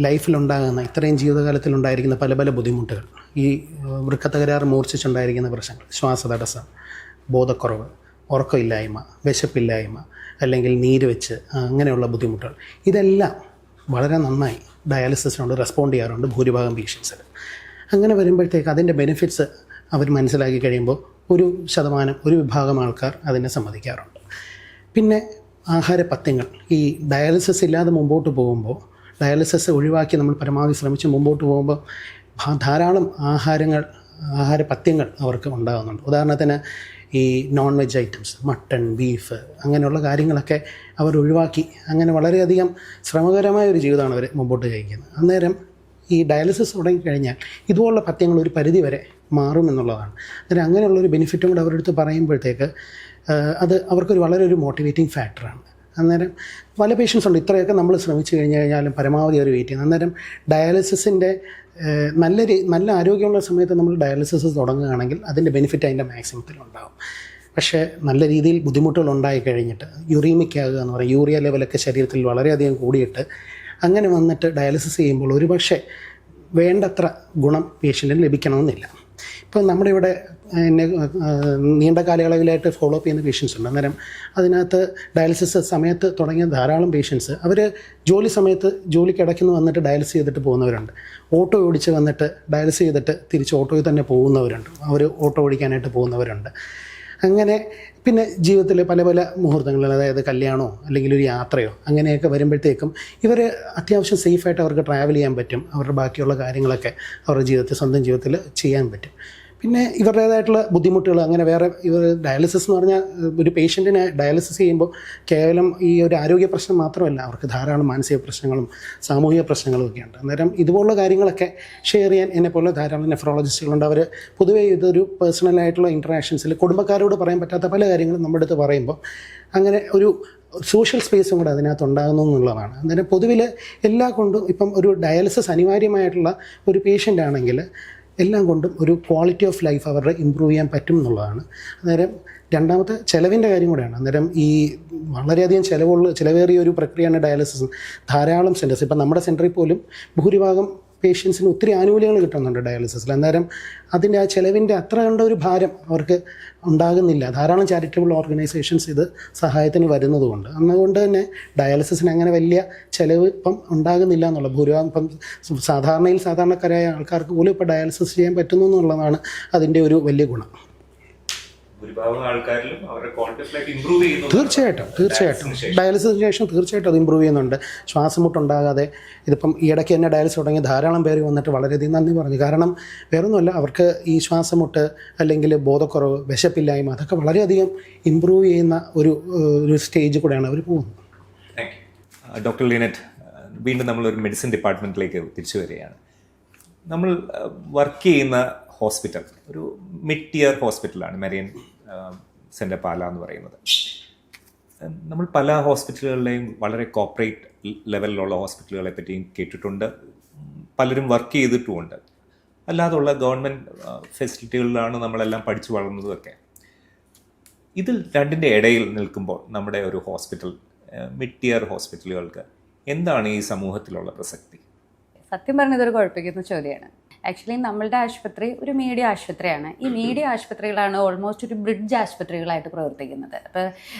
ലൈഫിലുണ്ടാകുന്ന ഇത്രയും ജീവിതകാലത്തിലുണ്ടായിരിക്കുന്ന പല ബുദ്ധിമുട്ടുകൾ, ഈ വൃക്കത്തകരാറ് മൂർച്ഛിച്ചുണ്ടായിരിക്കുന്ന പ്രശ്നങ്ങൾ, ശ്വാസതടസ്സം, ബോധക്കുറവ്, ഉറക്കമില്ലായ്മ, വിശപ്പില്ലായ്മ, അല്ലെങ്കിൽ നീര് വെച്ച് അങ്ങനെയുള്ള ബുദ്ധിമുട്ടുകൾ, ഇതെല്ലാം വളരെ നന്നായി ഡയാലിസിസിനോട് റെസ്പോണ്ട് ചെയ്യാറുണ്ട് ഭൂരിഭാഗം പേഷ്യൻസിൽ. അങ്ങനെ വരുമ്പോഴത്തേക്ക് അതിൻ്റെ ബെനിഫിറ്റ്സ് അവർ മനസ്സിലാക്കി കഴിയുമ്പോൾ ഒരു വിഭാഗം ആൾക്കാർ അതിനെ സമ്മതിക്കാറുണ്ട്. പിന്നെ ആഹാരപഥ്യങ്ങൾ, ഈ ഡയാലിസിസ് ഇല്ലാതെ മുമ്പോട്ട് പോകുമ്പോൾ, ഡയാലിസിസ് ഒഴിവാക്കി നമ്മൾ പരമാവധി ശ്രമിച്ച് മുമ്പോട്ട് പോകുമ്പോൾ ധാരാളം ആഹാരപഥ്യങ്ങൾ അവർക്ക് ഉണ്ടാകുന്നുണ്ട്. ഉദാഹരണത്തിന് ഈ non veg items, mutton, beef, അങ്ങനെയുള്ള കാര്യങ്ങളൊക്കെ അവർ ഒഴിവാക്കി അങ്ങനെ വളരെയധികം ശ്രമകരമായ ഒരു ജീവിതമാണ് അവർ മുമ്പോട്ട് കഴിക്കുന്നത്. അന്നേരം ഈ ഡയാലിസിസ് തുടങ്ങിക്കഴിഞ്ഞാൽ ഇതുപോലുള്ള പഥ്യങ്ങൾ ഒരു പരിധി വരെ മാറുമെന്നുള്ളതാണ്. അന്നേരം അങ്ങനെയുള്ളൊരു ബെനിഫിറ്റും കൂടെ അവരുടെ അടുത്ത് പറയുമ്പോഴത്തേക്ക് അത് അവർക്കൊരു വളരെ മോട്ടിവേറ്റിംഗ് ഫാക്ടറാണ്. അന്നേരം പല പേഷ്യൻസ് ഉണ്ട് ഇത്രയൊക്കെ നമ്മൾ ശ്രമിച്ചു കഴിഞ്ഞാലും പരമാവധി അവർ വെയിറ്റ് ചെയ്യുന്നത്. അന്നേരം ഡയാലിസിസിൻ്റെ നല്ല ആരോഗ്യമുള്ള സമയത്ത് നമ്മൾ ഡയാലിസിസ് തുടങ്ങുകയാണെങ്കിൽ അതിൻ്റെ ബെനിഫിറ്റ് അതിൻ്റെ മാക്സിമത്തിലുണ്ടാകും. പക്ഷേ നല്ല രീതിയിൽ ബുദ്ധിമുട്ടുകൾ ഉണ്ടായി കഴിഞ്ഞിട്ട് യൂറീമിക് ആകുക എന്ന് പറയും, യൂറിയ ലെവലൊക്കെ ശരീരത്തിൽ വളരെയധികം കൂടിയിട്ട് അങ്ങനെ വന്നിട്ട് ഡയാലിസിസ് ചെയ്യുമ്പോൾ ഒരുപക്ഷെ വേണ്ടത്ര ഗുണം പേഷ്യൻറ്റിന് ലഭിക്കണമെന്നില്ല. ഇപ്പോൾ നമ്മുടെ ഇവിടെ നീണ്ട കാലയളവിലായിട്ട് ഫോളോ അപ്പ് ചെയ്യുന്ന പേഷ്യൻസ് ഉണ്ട്. അന്നേരം അതിനകത്ത് ഡയാലിസിസ് സമയത്ത് തുടങ്ങിയ ധാരാളം പേഷ്യൻസ് അവർ ജോലി സമയത്ത് ജോലിക്കിടയ്ക്ക് വന്നിട്ട് ഡയാലിസിസ് ചെയ്തിട്ട് പോകുന്നവരുണ്ട്. ഓട്ടോ ഓടിച്ച് വന്നിട്ട് ഡയാലിസിസ് ചെയ്തിട്ട് തിരിച്ച് ഓട്ടോയിൽ തന്നെ പോകുന്നവരുണ്ട്. അവർ ഓട്ടോ ഓടിക്കാനായിട്ട് പോകുന്നവരുണ്ട്. അങ്ങനെ പിന്നെ ജീവിതത്തിൽ പല മുഹൂർത്തങ്ങളിൽ, അതായത് കല്യാണമോ അല്ലെങ്കിൽ ഒരു യാത്രയോ അങ്ങനെയൊക്കെ വരുമ്പോഴത്തേക്കും ഇവർ അത്യാവശ്യം സേഫായിട്ട് അവർക്ക് ട്രാവൽ ചെയ്യാൻ പറ്റും. അവരുടെ ബാക്കിയുള്ള കാര്യങ്ങളൊക്കെ അവരുടെ ജീവിതത്തിൽ, സ്വന്തം ജീവിതത്തിൽ ചെയ്യാൻ പറ്റും. പിന്നെ ഇവരുടേതായിട്ടുള്ള ബുദ്ധിമുട്ടുകൾ അങ്ങനെ വേറെ, ഇവർ ഡയാലിസിസ് എന്ന് പറഞ്ഞാൽ ഒരു പേഷ്യൻറ്റിനെ ഡയാലിസിസ് ചെയ്യുമ്പോൾ കേവലം ഈ ഒരു ആരോഗ്യ പ്രശ്നം മാത്രമല്ല, അവർക്ക് ധാരാളം മാനസിക പ്രശ്നങ്ങളും സാമൂഹിക പ്രശ്നങ്ങളും ഒക്കെ ഉണ്ട്. അന്നേരം ഇതുപോലുള്ള കാര്യങ്ങളൊക്കെ ഷെയർ ചെയ്യാൻ എന്നെപ്പോലെ ധാരാളം നെഫ്രോളജിസ്റ്റുകളുണ്ട്. അവർ പൊതുവേ ഇതൊരു പേഴ്സണലായിട്ടുള്ള ഇൻട്രാക്ഷൻസിൽ കുടുംബക്കാരോട് പറയാൻ പറ്റാത്ത പല കാര്യങ്ങളും നമ്മുടെ അടുത്ത് പറയുമ്പോൾ അങ്ങനെ ഒരു സോഷ്യൽ സ്പേസും കൂടെ അതിനകത്ത് ഉണ്ടാകുന്നു എന്നുള്ളതാണ്. അന്നേരം പൊതുവിൽ എല്ലാ കൊണ്ടും ഇപ്പം ഒരു ഡയാലിസിസ് അനിവാര്യമായിട്ടുള്ള ഒരു പേഷ്യൻ്റ് ആണെങ്കിൽ എല്ലാം കൊണ്ടും ഒരു ക്വാളിറ്റി ഓഫ് ലൈഫ് അവരുടെ ഇമ്പ്രൂവ് ചെയ്യാൻ പറ്റും എന്നുള്ളതാണ്. അന്നേരം രണ്ടാമത്തെ ചിലവിൻ്റെ കാര്യം കൂടെയാണ്. അന്നേരം ഈ വളരെയധികം ചിലവേറിയ ഒരു പ്രക്രിയയാണ് ഡയാലിസിസ്. ധാരാളം സെൻറ്റേഴ്സ്, ഇപ്പം നമ്മുടെ സെൻറ്ററിൽ പോലും ഭൂരിഭാഗം പേഷ്യൻസിന് ഒത്തിരി ആനുകൂല്യങ്ങൾ കിട്ടുന്നുണ്ട് ഡയാലിസിസിൽ. അന്നേരം അതിൻ്റെ ആ ചിലവിൻ്റെ അത്ര കണ്ട ഒരു ഭാരം അവർക്ക് ഉണ്ടാകുന്നില്ല. ധാരാളം ചാരിറ്റബിൾ ഓർഗനൈസേഷൻസ് ഇത് സഹായത്തിന് വരുന്നതുകൊണ്ട്, അതുകൊണ്ട് തന്നെ ഡയാലിസിസിന് അങ്ങനെ വലിയ ചിലവ് ഇപ്പം ഉണ്ടാകുന്നില്ല എന്നുള്ള ഭൂരിഭാഗം ഇപ്പം സാധാരണക്കാരായ ആൾക്കാർക്ക് പോലും ഇപ്പോൾ ഡയാലിസിസ് ചെയ്യാൻ പറ്റുന്നു എന്നുള്ളതാണ് അതിൻ്റെ ഒരു വലിയ ഗുണം. തീർച്ചയായിട്ടും ഡയാലിസിസിന് ശേഷം തീർച്ചയായിട്ടും അത് ഇമ്പ്രൂവ് ചെയ്യുന്നുണ്ട്. ശ്വാസമുട്ടുണ്ടാകാതെ, ഇതിപ്പം ഈയിടയ്ക്ക് തന്നെ ഡയാലിസിസ് തുടങ്ങി ധാരാളം പേര് വന്നിട്ട് വളരെയധികം നന്ദി പറഞ്ഞു. കാരണം വേറൊന്നുമല്ല, അവർക്ക് ഈ ശ്വാസമുട്ട് അല്ലെങ്കിൽ ബോധക്കുറവ്, വിശപ്പില്ലായ്മ, അതൊക്കെ വളരെയധികം ഇമ്പ്രൂവ് ചെയ്യുന്ന ഒരു സ്റ്റേജ് കൂടെയാണ് അവർ പോകുന്നത്. ഡോക്ടർ ലിനറ്റ്, വീണ്ടും നമ്മളൊരു മെഡിസിൻ ഡിപ്പാർട്ട്മെൻറ്റിലേക്ക് തിരിച്ചു വരികയാണ്. നമ്മൾ വർക്ക് ചെയ്യുന്ന ഹോസ്പിറ്റൽ ഒരു മിഡ് ടിയർ ഹോസ്പിറ്റലാണ്, മെറിയൻ സെൻ്റർ പാല എന്ന് പറയുന്നത്. നമ്മൾ പല ഹോസ്പിറ്റലുകളിലെയും വളരെ കോർപ്പറേറ്റ് ലെവലിലുള്ള ഹോസ്പിറ്റലുകളെ പറ്റിയും കേട്ടിട്ടുണ്ട്, പലരും വർക്ക് ചെയ്തിട്ടുമുണ്ട്. അല്ലാതുള്ള ഗവൺമെൻറ് ഫെസിലിറ്റികളിലാണ് നമ്മളെല്ലാം പഠിച്ചു വളർന്നതൊക്കെ. ഇതിൽ രണ്ടിൻ്റെ ഇടയിൽ നിൽക്കുമ്പോൾ നമ്മുടെ ഒരു ഹോസ്പിറ്റൽ, മിഡ് ടിയർ ഹോസ്പിറ്റലുകൾക്ക് എന്താണ് ഈ സമൂഹത്തിലുള്ള പ്രസക്തി? സത്യം പറഞ്ഞ ഇതൊരു കുഴപ്പിക്കുന്ന ചോദ്യമാണ്. ആക്ച്വലി നമ്മളുടെ ആശുപത്രി ഒരു മീഡിയ ആശുപത്രിയാണ്. ഈ മീഡിയ ആശുപത്രികളാണ് ഓൾമോസ്റ്റ് ഒരു ബ്രിഡ്ജ് ആശുപത്രികളായിട്ട് പ്രവർത്തിക്കുന്നത്. അപ്പോൾ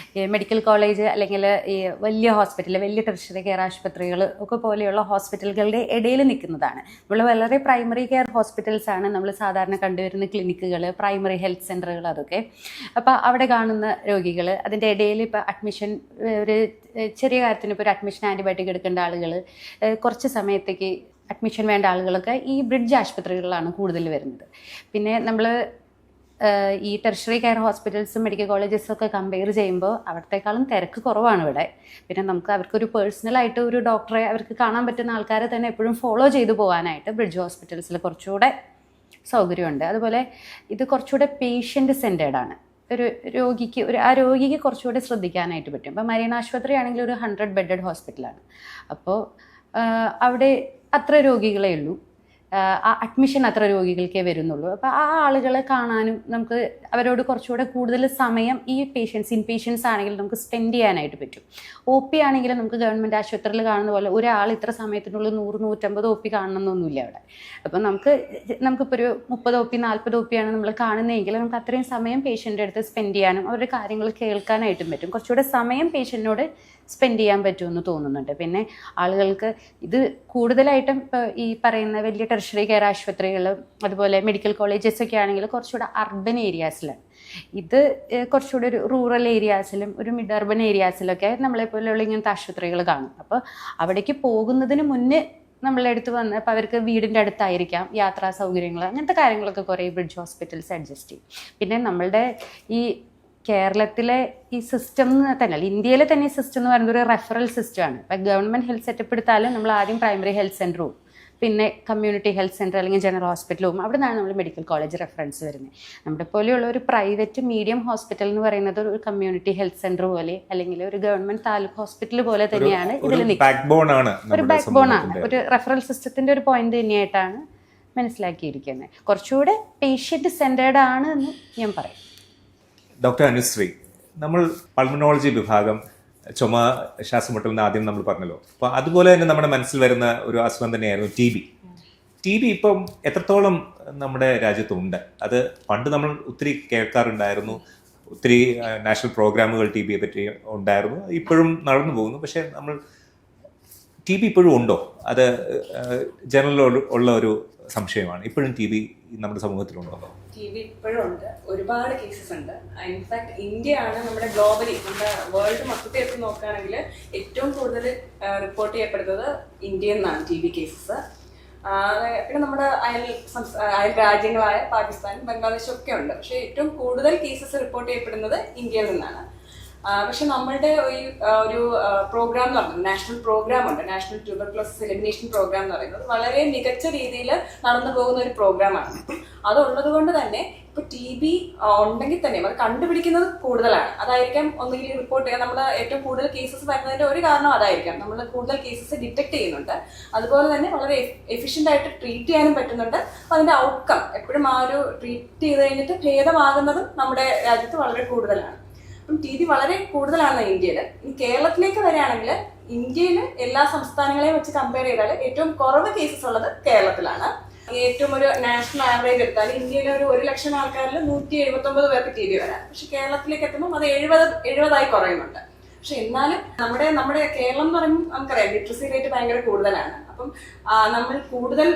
മെഡിക്കൽ കോളേജ് അല്ലെങ്കിൽ ഈ വലിയ ഹോസ്പിറ്റൽ, വലിയ ടെർഷ്യറി കെയർ ആശുപത്രികൾ ഒക്കെ പോലെയുള്ള ഹോസ്പിറ്റലുകളുടെ ഇടയിൽ നിൽക്കുന്നതാണ്. നമ്മൾ വളരെ പ്രൈമറി കെയർ ഹോസ്പിറ്റൽസ് ആണ് നമ്മൾ സാധാരണ കണ്ടുവരുന്ന ക്ലിനിക്കുകൾ, പ്രൈമറി ഹെൽത്ത് സെൻ്ററുകൾ, അതൊക്കെ. അപ്പോൾ അവിടെ കാണുന്ന രോഗികൾ, അതിൻ്റെ ഇടയിൽ ഇപ്പോൾ അഡ്മിഷൻ, ഒരു ചെറിയ കാര്യത്തിന് ഇപ്പോൾ ഒരു അഡ്മിഷൻ ആൻറ്റിബയോട്ടിക് എടുക്കേണ്ട ആളുകൾ, കുറച്ച് സമയത്തേക്ക് അഡ്മിഷൻ വേണ്ട ആളുകളൊക്കെ ഈ ബ്രിഡ്ജ് ആശുപത്രികളിലാണ് കൂടുതൽ വരുന്നത്. പിന്നെ നമ്മൾ ഈ ടെർഷ്യറി കെയർ ഹോസ്പിറ്റൽസും മെഡിക്കൽ കോളേജസും ഒക്കെ കമ്പയർ ചെയ്യുമ്പോൾ അവിടത്തേക്കാളും തിരക്ക് കുറവാണ് ഇവിടെ. പിന്നെ നമുക്ക് അവർക്കൊരു പേഴ്സണലായിട്ട് ഒരു ഡോക്ടറെ അവർക്ക് കാണാൻ പറ്റുന്ന ആൾക്കാരെ തന്നെ എപ്പോഴും ഫോളോ ചെയ്തു പോകാനായിട്ട് ബ്രിഡ്ജ് ഹോസ്പിറ്റൽസിൽ കുറച്ചുകൂടെ സൗകര്യമുണ്ട്. അതുപോലെ ഇത് കുറച്ചുകൂടെ പേഷ്യൻ്റ് സെൻറ്റേർഡ് ആണ്. ഒരു രോഗിക്ക് ആ രോഗിക്ക് കുറച്ചുകൂടെ ശ്രദ്ധിക്കാനായിട്ട് പറ്റും. ഇപ്പോൾ മരീന ആശുപത്രി ആണെങ്കിൽ ഒരു 100 ബെഡഡ് ഹോസ്പിറ്റലാണ്. അപ്പോൾ അവിടെ അത്ര രോഗികളേ ഉള്ളൂ, ആ അഡ്മിഷൻ അത്ര രോഗികൾക്കേ വരുന്നുള്ളൂ. അപ്പോൾ ആ ആളുകളെ കാണാനും നമുക്ക് അവരോട് കുറച്ചുകൂടെ കൂടുതൽ സമയം ഈ ഇൻപേഷ്യൻസ് ആണെങ്കിൽ നമുക്ക് സ്പെൻഡ് ചെയ്യാനായിട്ട് പറ്റും. OP ആണെങ്കിൽ നമുക്ക് ഗവൺമെൻറ് ആശുപത്രിയിൽ കാണുന്ന പോലെ ഒരാൾ ഇത്ര സമയത്തിനുള്ളിൽ 100-150 OP കാണണമെന്നൊന്നുമില്ല അവിടെ. അപ്പം നമുക്കിപ്പോൾ ഒരു 30 OP 40 OP ആണ് നമ്മൾ കാണുന്നതെങ്കിൽ നമുക്ക് അത്രയും സമയം പേഷ്യൻ്റെ അടുത്ത് സ്പെൻഡ് ചെയ്യാനും അവരുടെ കാര്യങ്ങൾ കേൾക്കാനായിട്ടും പറ്റും. കുറച്ചുകൂടെ സമയം പേഷ്യൻറ്റിനോട് സ്പെൻഡ് ചെയ്യാൻ പറ്റുമെന്ന് തോന്നുന്നുണ്ട്. പിന്നെ ആളുകൾക്ക് ഇത് കൂടുതലായിട്ടും ഇപ്പോൾ ഈ പറയുന്ന വലിയ ടെർഷ്യറി കെയർ ആശുപത്രികൾ, അതുപോലെ മെഡിക്കൽ കോളേജസ് ഒക്കെ ആണെങ്കിൽ കുറച്ചുകൂടെ അർബൻ ഏരിയാസിലാണ്. ഇത് കുറച്ചുകൂടി ഒരു റൂറൽ ഏരിയാസിലും ഒരു മിഡ് അർബൻ ഏരിയാസിലൊക്കെ നമ്മളെപ്പോലെയുള്ള ഇങ്ങനത്തെ ആശുപത്രികൾ കാണും. അപ്പോൾ അവിടേക്ക് പോകുന്നതിന് മുന്നേ നമ്മളെ അടുത്ത് വന്ന്, അപ്പോൾ അവർക്ക് വീടിൻ്റെ അടുത്തായിരിക്കാം യാത്രാ സൗകര്യങ്ങൾ, അങ്ങനത്തെ കാര്യങ്ങളൊക്കെ കുറേ ബ്രിഡ്ജ് ഹോസ്പിറ്റൽസ് അഡ്ജസ്റ്റ് ചെയ്യും. പിന്നെ നമ്മളുടെ ഈ കേരളത്തിലെ ഈ സിസ്റ്റം തന്നെ, ഇന്ത്യയിലെ തന്നെ ഈ സിസ്റ്റം എന്ന് പറയുന്നത് ഒരു റെഫറൽ സിസ്റ്റമാണ്. ഇപ്പം ഗവൺമെൻറ് ഹെൽത്ത് സെറ്റപ്പ് എടുത്താലും നമ്മൾ ആദ്യം പ്രൈമറി ഹെൽത്ത് സെൻ്ററും പിന്നെ കമ്മ്യൂണിറ്റി ഹെൽത്ത് സെൻ്റർ അല്ലെങ്കിൽ ജനറൽ ഹോസ്പിറ്റലും അവിടെ നിന്നാണ് നമ്മൾ മെഡിക്കൽ കോളേജ് റെഫറൻസ് വരുന്നത്. നമ്മുടെ പോലെയുള്ള ഒരു പ്രൈവറ്റ് മീഡിയം ഹോസ്പിറ്റൽ എന്ന് പറയുന്നത് ഒരു കമ്മ്യൂണിറ്റി ഹെൽത്ത് സെൻ്റർ പോലെ അല്ലെങ്കിൽ ഒരു ഗവൺമെൻറ് താലൂക്ക് ഹോസ്പിറ്റൽ പോലെ തന്നെയാണ് ഇതിൽ നിൽക്കുന്നത്. ഒരു ബാക്ക് ബോൺ ആണ്, ഒരു റെഫറൽ സിസ്റ്റത്തിൻ്റെ ഒരു പോയിന്റ് തന്നെയായിട്ടാണ് മനസ്സിലാക്കിയിരിക്കുന്നത്. കുറച്ചുകൂടെ പേഷ്യൻ്റ് സെൻറ്റേർഡ് ആണ് എന്ന് ഞാൻ പറയും. ഡോക്ടർ അനുശ്രീ, നമ്മൾ പൾമനോളജി വിഭാഗം ചുമ, ശ്വാസമുട്ടൽ എന്ന് ആദ്യം നമ്മൾ പറഞ്ഞല്ലോ. അപ്പോൾ അതുപോലെ തന്നെ നമ്മുടെ മനസ്സിൽ വരുന്ന ഒരു അസുഖം തന്നെയായിരുന്നു TB. ഇപ്പം എത്രത്തോളം നമ്മുടെ രാജ്യത്തുണ്ട്? അത് പണ്ട് നമ്മൾ ഒത്തിരി കേൾക്കാറുണ്ടായിരുന്നു, ഒത്തിരി നാഷണൽ പ്രോഗ്രാമുകൾ TBയെ പറ്റി ഉണ്ടായിരുന്നു, ഇപ്പോഴും നടന്നു പോകുന്നു. പക്ഷേ TB ഇപ്പോഴും ഉണ്ടോ? അത് ജനറൽ ഉള്ള ഒരു സംശയമാണ്. ഇപ്പോഴും TB നമ്മുടെ സമൂഹത്തിലുണ്ടോ? TB ഇപ്പോഴും ഉണ്ട്, ഒരുപാട് കേസസ് ഉണ്ട്. ഇൻഫാക്ട് ഇന്ത്യ ആണ് നമ്മുടെ ഗ്ലോബലി, നമ്മുടെ വേൾഡ് മൊത്തത്തിൽ എടുത്ത് നോക്കുകയാണെങ്കിൽ ഏറ്റവും കൂടുതൽ റിപ്പോർട്ട് ചെയ്യപ്പെടുന്നത് ഇന്ത്യയിൽ നിന്നാണ് TB കേസസ്. പിന്നെ നമ്മുടെ അയൽ രാജ്യങ്ങളായ പാകിസ്ഥാൻ, ബംഗ്ലാദേശ് ഒക്കെ ഉണ്ട്. പക്ഷേ ഏറ്റവും കൂടുതൽ കേസസ് റിപ്പോർട്ട് ചെയ്യപ്പെടുന്നത് ഇന്ത്യയിൽ നിന്നാണ്. പക്ഷെ നമ്മളുടെ ഒരു പ്രോഗ്രാം എന്ന് പറയുന്നത്, നാഷണൽ പ്രോഗ്രാം ഉണ്ട്, നാഷണൽ ട്യൂബർക്ലോസിസ് എലിമിനേഷൻ പ്രോഗ്രാം എന്ന് പറയുന്നത് വളരെ മികച്ച രീതിയിൽ നടന്നു പോകുന്ന ഒരു പ്രോഗ്രാമാണ്. അതുള്ളത് കൊണ്ട് തന്നെ ഇപ്പൊ TB ഉണ്ടെങ്കിൽ തന്നെ അത് കണ്ടുപിടിക്കുന്നത് കൂടുതലാണ്. അതായിരിക്കാം ഒന്നുകിൽ റിപ്പോർട്ട് ചെയ്യാൻ നമ്മൾ ഏറ്റവും കൂടുതൽ കേസസ് വരുന്നതിന്റെ ഒരു കാരണം അതായിരിക്കാം. നമ്മൾ കൂടുതൽ കേസസ് ഡിറ്റക്ട് ചെയ്യുന്നുണ്ട്, അതുപോലെ തന്നെ വളരെ എഫിഷ്യന്റ് ആയിട്ട് ട്രീറ്റ് ചെയ്യാനും പറ്റുന്നുണ്ട്. അപ്പൊ അതിന്റെ ഔട്ട്കം എപ്പോഴും ആ ഒരു ട്രീറ്റ് ചെയ്ത് കഴിഞ്ഞിട്ട് ഭേദമാകുന്നതും നമ്മുടെ രാജ്യത്ത് വളരെ കൂടുതലാണ്. അപ്പം TB വളരെ കൂടുതലാണ് ഇന്ത്യയിൽ. ഇനി കേരളത്തിലേക്ക് വരികയാണെങ്കിൽ ഇന്ത്യയിൽ എല്ലാ സംസ്ഥാനങ്ങളെയും വെച്ച് കമ്പയർ ചെയ്താൽ ഏറ്റവും കുറവ് കേസസ് ഉള്ളത് കേരളത്തിലാണ്. ഏറ്റവും ഒരു നാഷണൽ ആവറേജ് എടുത്താൽ ഇന്ത്യയിലെ ഒരു 1 ലക്ഷം ആൾക്കാരിൽ 179 പേർക്ക് TB വരാം. പക്ഷെ കേരളത്തിലേക്ക് എത്തുമ്പോൾ അത് 70 കുറയുന്നുണ്ട്. പക്ഷെ എന്നാലും നമ്മുടെ കേരളം എന്ന് പറയുമ്പോൾ നമുക്കറിയാം ലിറ്ററസി റേറ്റ് ഭയങ്കര കൂടുതലാണ്. അപ്പം നമ്മൾ കൂടുതൽ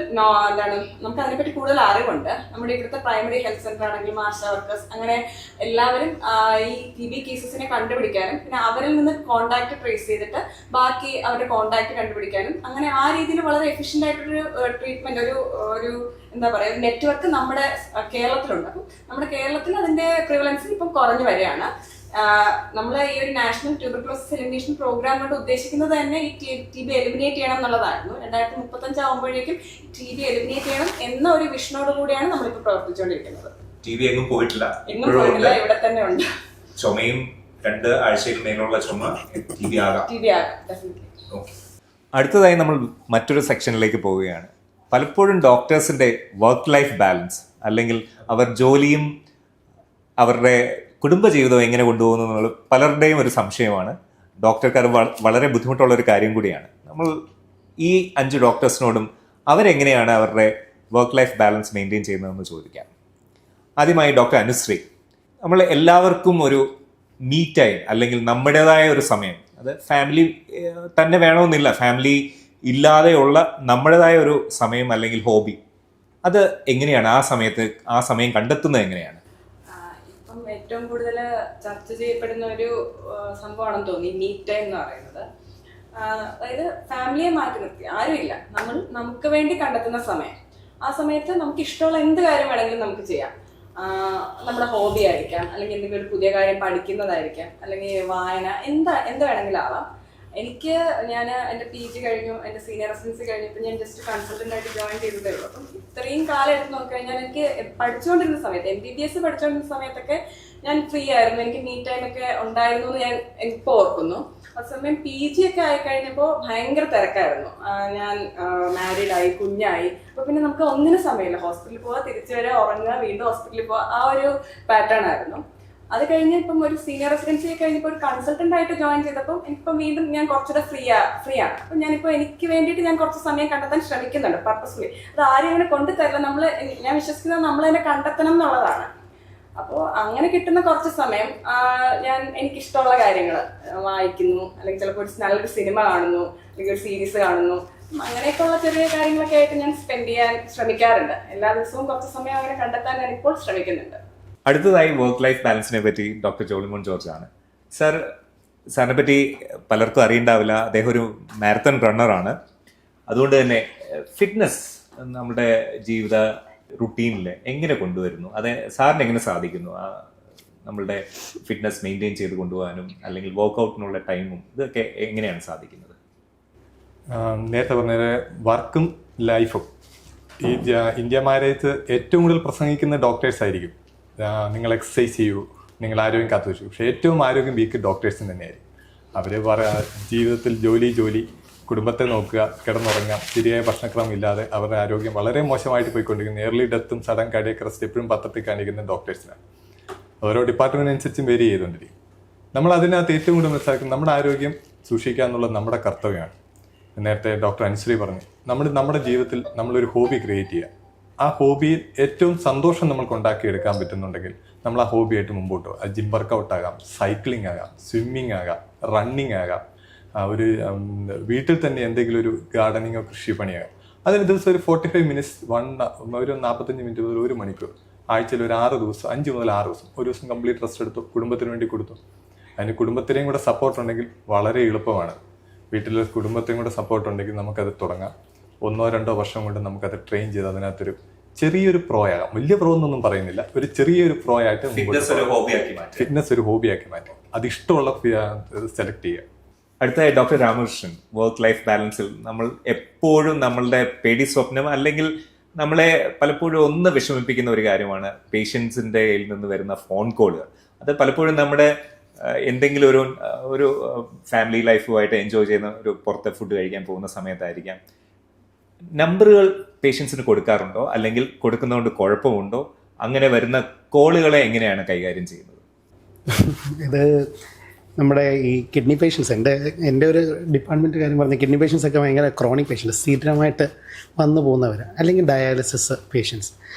നമുക്ക് അതിനെപ്പറ്റി കൂടുതൽ അറിവുണ്ട്. നമ്മുടെ ഇവിടുത്തെ പ്രൈമറി ഹെൽത്ത് സെന്റർ ആണെങ്കിലും ആശാ വർക്കേഴ്സ് അങ്ങനെ എല്ലാവരും ഈ TB കേസസിനെ കണ്ടുപിടിക്കാനും പിന്നെ അവരിൽ നിന്ന് കോണ്ടാക്ട് ട്രേസ് ചെയ്തിട്ട് ബാക്കി അവരുടെ കോണ്ടാക്ട് കണ്ടുപിടിക്കാനും അങ്ങനെ ആ രീതിയിൽ വളരെ എഫിഷ്യന്റ് ആയിട്ടൊരു ട്രീറ്റ്മെന്റ്, ഒരു എന്താ പറയുക നെറ്റ്വർക്ക് നമ്മുടെ കേരളത്തിലുണ്ട്. അപ്പം നമ്മുടെ കേരളത്തിൽ അതിന്റെ പ്രിവലൻസ് ഇപ്പം കുറഞ്ഞു വരികയാണ്. നമ്മൾ ഈ ഒരു നാഷണൽ ട്യൂബർക്ലോസിസ് എലിമിനേഷൻ പ്രോഗ്രാം കൊണ്ട് ഉദ്ദേശിക്കുന്നത് തന്നെ ഈ TB എലിമിനേറ്റ് ചെയ്യണം എന്നുള്ളതായിരുന്നു. 2035 ആകുമ്പോഴേക്കും TB എലിമിനേറ്റ് ചെയ്യണം എന്ന ഒരു വിഷനോട് കൂടിയാണ് നമ്മളിപ്പോൾ പ്രവർത്തിച്ചുകൊണ്ടിരിക്കുന്നത്. TB എങ്ങും പോയിട്ടില്ല, ഇവിടെ തന്നെ ഉണ്ട്. ചുമയും 2 ആഴ്ചയിൽ മേലുള്ള ചുമ TB ആകാം. അടുത്തതായി നമ്മൾ മറ്റൊരു സെക്ഷനിലേക്ക് പോവുകയാണ്. പലപ്പോഴും ഡോക്ടേഴ്സിന്റെ വർക്ക് ലൈഫ് ബാലൻസ് അല്ലെങ്കിൽ അവർ ജോലിയും അവരുടെ കുടുംബജീവിതം എങ്ങനെ കൊണ്ടുപോകുന്നു എന്നുള്ളത് പലരുടെയും ഒരു സംശയമാണ്. ഡോക്ടർക്ക് അത് വളരെ ബുദ്ധിമുട്ടുള്ള ഒരു കാര്യം കൂടിയാണ്. നമ്മൾ ഈ 5 ഡോക്ടേഴ്സിനോടും അവരെങ്ങനെയാണ് അവരുടെ വർക്ക് ലൈഫ് ബാലൻസ് മെയിൻറ്റെയിൻ ചെയ്യുന്നതെന്ന് ചോദിക്കാം. ആദ്യമായി ഡോക്ടർ അനുശ്രീ, നമ്മൾ എല്ലാവർക്കും ഒരു മീ ടൈം അല്ലെങ്കിൽ നമ്മുടേതായ ഒരു സമയം, അത് ഫാമിലി തന്നെ വേണമെന്നില്ല, ഫാമിലി ഇല്ലാതെയുള്ള നമ്മുടേതായ ഒരു സമയം അല്ലെങ്കിൽ ഹോബി, അത് എങ്ങനെയാണ് ആ സമയം കണ്ടെത്തുന്നത് എങ്ങനെയാണ്? ഇപ്പം ഏറ്റവും കൂടുതൽ ചർച്ച ചെയ്യപ്പെടുന്ന ഒരു സംഭവമാണെന്ന് തോന്നി മീ ടൈം എന്ന് പറയുന്നത്. അതായത് ഫാമിലിയെ മാറ്റി നിർത്തി ആരുമില്ല, നമുക്ക് വേണ്ടി കണ്ടെത്തുന്ന സമയം. ആ സമയത്ത് നമുക്ക് ഇഷ്ടമുള്ള എന്ത് കാര്യം വേണമെങ്കിലും നമുക്ക് ചെയ്യാം. നമ്മുടെ ഹോബി ആയിരിക്കാം, അല്ലെങ്കിൽ എന്തെങ്കിലും ഒരു പുതിയ കാര്യം പഠിക്കുന്നതായിരിക്കാം, അല്ലെങ്കിൽ വായന, എന്ത് വേണമെങ്കിലും ആവാം. ഞാൻ എൻ്റെ PG കഴിഞ്ഞു, എൻ്റെ സീനിയർ റെസിഡൻസി കഴിഞ്ഞപ്പോൾ ഞാൻ ജസ്റ്റ് കൺസൾട്ടൻ്റ് ആയിട്ട് ജോയിൻ ചെയ്തതേ ഉള്ളൂ. അപ്പം ഇത്രയും കാലം എടുത്ത് നോക്കിക്കഴിഞ്ഞാൽ എനിക്ക് പഠിച്ചുകൊണ്ടിരുന്ന സമയത്ത് MBBS പഠിച്ചുകൊണ്ടിരുന്ന സമയത്തൊക്കെ ഞാൻ ഫ്രീ ആയിരുന്നു, എനിക്ക് മീ ടൈം ഒക്കെ ഉണ്ടായിരുന്നു എന്ന് ഞാൻ ഇപ്പോൾ ഓർക്കുന്നു. അതേസമയം PG ഒക്കെ ആയിക്കഴിഞ്ഞപ്പോൾ ഭയങ്കര തിരക്കായിരുന്നു. ഞാൻ മാരീഡായി, കുഞ്ഞായി. അപ്പോൾ പിന്നെ നമുക്ക് ഒന്നിനും സമയമില്ല. ഹോസ്പിറ്റലിൽ പോവുക, തിരിച്ചു വരിക, ഉറങ്ങുക, വീണ്ടും ഹോസ്പിറ്റലിൽ പോവുക, ആ ഒരു പാറ്റേൺ ആയിരുന്നു. അത് കഴിഞ്ഞ് ഇപ്പം ഒരു സീനിയർ റെസിഡൻസി കഴിഞ്ഞപ്പോൾ ഒരു കൺസൾട്ടൻ്റ് ആയിട്ട് ജോയിൻ ചെയ്തപ്പോൾ എനിക്കിപ്പം വീണ്ടും ഞാൻ കുറച്ചുകൂടെ ഫ്രീ ആണ്. അപ്പം ഞാനിപ്പോൾ എനിക്ക് വേണ്ടിയിട്ട് ഞാൻ കുറച്ച് സമയം കണ്ടെത്താൻ ശ്രമിക്കുന്നുണ്ട് പർപ്പസ്ഫുള്ളി. അത് ആരും അങ്ങനെ കൊണ്ടുതരില്ല, ഞാൻ വിശ്വസിക്കുന്നത് നമ്മൾ തന്നെ കണ്ടെത്തണം എന്നുള്ളതാണ്. അപ്പോൾ അങ്ങനെ കിട്ടുന്ന കുറച്ച് സമയം എനിക്കിഷ്ടമുള്ള കാര്യങ്ങൾ വായിക്കുന്നു, അല്ലെങ്കിൽ ചിലപ്പോൾ നല്ലൊരു സിനിമ കാണുന്നു, അല്ലെങ്കിൽ ഒരു സീരീസ് കാണുന്നു. അങ്ങനെയൊക്കെയുള്ള ചെറിയ കാര്യങ്ങളൊക്കെ ആയിട്ട് ഞാൻ സ്പെൻഡ് ചെയ്യാൻ ശ്രമിക്കാറുണ്ട്. എല്ലാ ദിവസവും കുറച്ച് സമയം അങ്ങനെ കണ്ടെത്താൻ ഞാൻ ഇപ്പോൾ ശ്രമിക്കുന്നുണ്ട്. അടുത്തതായി വർക്ക് ലൈഫ് ബാലൻസിനെ പറ്റി ഡോക്ടർ ജോളിമോൻ ജോർജ് ആണ്. സാറിനെ പറ്റി പലർക്കും അറിയണ്ടാവില്ല, അദ്ദേഹം ഒരു മാരത്തൺ റണ്ണറാണ്. അതുകൊണ്ട് തന്നെ ഫിറ്റ്നസ് നമ്മുടെ ജീവിത റുട്ടീനിൽ എങ്ങനെ കൊണ്ടുവരുന്നു, അത് സാറിന് എങ്ങനെ സാധിക്കുന്നു നമ്മളുടെ ഫിറ്റ്നസ് മെയിൻറ്റെയിൻ ചെയ്ത് കൊണ്ടുപോകാനും അല്ലെങ്കിൽ വർക്കൗട്ടിനുള്ള ടൈമും ഇതൊക്കെ എങ്ങനെയാണ് സാധിക്കുന്നത്? നേരത്തെ പറഞ്ഞ വർക്കും ലൈഫും ഈ ഇന്ത്യമാരേത്ത് ഏറ്റവും കൂടുതൽ പ്രസംഗിക്കുന്ന ഡോക്ടേഴ്സ് ആയിരിക്കും. നിങ്ങൾ എക്സസൈസ് ചെയ്യൂ, നിങ്ങൾ ആരോഗ്യം കാത്തു വെച്ചു. പക്ഷേ ഏറ്റവും ആരോഗ്യം വീക്ക് ഡോക്ടേഴ്സിന് തന്നെയായിരിക്കും. അവർ ജീവിതത്തിൽ ജോലി, കുടുംബത്തെ നോക്കുക, കിടന്നുറങ്ങുക, ശരിയായ ഭക്ഷണക്രമം ഇല്ലാതെ അവരുടെ ആരോഗ്യം വളരെ മോശമായിട്ട് പോയിക്കൊണ്ടിരിക്കുന്നു. എയർലി ഡെത്തും സഡൻ കാർഡിയക് അറസ്റ്റ് എപ്പോഴും പത്രത്തിൽ കാണിക്കുന്ന ഡോക്ടേഴ്സിനാണ്. ഓരോ ഡിപ്പാർട്ട്മെൻറ്റിനനുസരിച്ചും വേരി ചെയ്തുകൊണ്ടിരിക്കും. നമ്മൾ അതിനകത്ത് ഏറ്റവും കൂടുതൽ മനസ്സിലാക്കുന്നത് നമ്മുടെ ആരോഗ്യം സൂക്ഷിക്കുക എന്നുള്ളത് നമ്മുടെ കർത്തവ്യമാണ്. നേരത്തെ ഡോക്ടർ അനുശ്രീ പറഞ്ഞു, നമ്മുടെ ജീവിതത്തിൽ നമ്മളൊരു ഹോബി ക്രിയേറ്റ് ചെയ്യുക. ആ ഹോബിയിൽ ഏറ്റവും സന്തോഷം നമ്മൾക്ക് ഉണ്ടാക്കിയെടുക്കാൻ പറ്റുന്നുണ്ടെങ്കിൽ നമ്മൾ ആ ഹോബിയായിട്ട് മുമ്പോട്ട് പോകും. അത് ജിം വർക്കൗട്ട് ആകാം, സൈക്ലിംഗ് ആകാം, സ്വിമ്മിങ് ആകാം, റണ്ണിങ് ആകാം, ഒരു വീട്ടിൽ തന്നെ എന്തെങ്കിലും ഒരു ഗാർഡനിങ്ങോ കൃഷിപ്പണിയാകാം. അതിന് ദിവസം ഒരു 45 മിനിറ്റ്സ്, ഒരു 45 മിനിറ്റ് മുതൽ 1 മണിക്കൂർ, ആഴ്ചയിൽ ഒരു 6 ദിവസം, 5 മുതൽ 6 ദിവസം, ഒരു ദിവസം കംപ്ലീറ്റ് റെസ്റ്റ് എടുത്തു, കുടുംബത്തിന് വേണ്ടി കൊടുത്തു. അതിന് കുടുംബത്തിനെയും കൂടെ സപ്പോർട്ട് ഉണ്ടെങ്കിൽ വളരെ എളുപ്പമാണ്. വീട്ടിലെ കുടുംബത്തെയും കൂടെ സപ്പോർട്ട് ഉണ്ടെങ്കിൽ നമുക്കത് തുടങ്ങാം. 1-2 വർഷം കൊണ്ട് നമുക്കത് ട്രെയിൻ ചെയ്ത് അതിനകത്തൊരു ചെറിയൊരു പ്രോ ആകാം. വലിയ പ്രോ എന്നൊന്നും പറയുന്നില്ല, ഒരു ചെറിയൊരു പ്രോ ആയിട്ട് ഫിറ്റ്നസ് ഒരു ഹോബിയാക്കി മാറ്റാം. അത് ഇഷ്ടമുള്ള സെലക്ട് ചെയ്യുക. അടുത്തതായി ഡോക്ടർ രാമകൃഷ്ണൻ, വർക്ക് ലൈഫ് ബാലൻസിൽ നമ്മൾ എപ്പോഴും നമ്മളുടെ പേടി സ്വപ്നം അല്ലെങ്കിൽ നമ്മളെ പലപ്പോഴും ഒന്ന് വിഷമിപ്പിക്കുന്ന ഒരു കാര്യമാണ് പേഷ്യൻസിൻ്റെ കയ്യിൽ നിന്ന് വരുന്ന ഫോൺ കോളുകൾ. അത് പലപ്പോഴും നമ്മുടെ എന്തെങ്കിലും ഒരു ഫാമിലി ലൈഫുമായിട്ട് എൻജോയ് ചെയ്യുന്ന ഒരു പുറത്തെ ഫുഡ് കഴിക്കാൻ പോകുന്ന സമയത്തായിരിക്കാം. നമ്പറുകൾ പേഷ്യൻസിന് കൊടുക്കാറുണ്ടോ, അല്ലെങ്കിൽ കൊടുക്കുന്നതുകൊണ്ട് കുഴപ്പമുണ്ടോ? അങ്ങനെ വരുന്ന കോളുകളെ എങ്ങനെയാണ് കൈകാര്യം ചെയ്യുന്നത്? ഇത് നമ്മുടെ ഈ കിഡ്നി പേഷ്യൻസ്, എൻ്റെ ഒരു ഡിപ്പാർട്ട്മെൻറ്റ് കാര്യം പറഞ്ഞ കിഡ്നി പേഷ്യൻസ് ഒക്കെ ഭയങ്കര ക്രോണിക് പേഷ്യൻസ്, സ്ഥിരമായിട്ട് വന്നു പോകുന്നവർ, അല്ലെങ്കിൽ ഡയാലിസിസ് പേഷ്യൻസ്.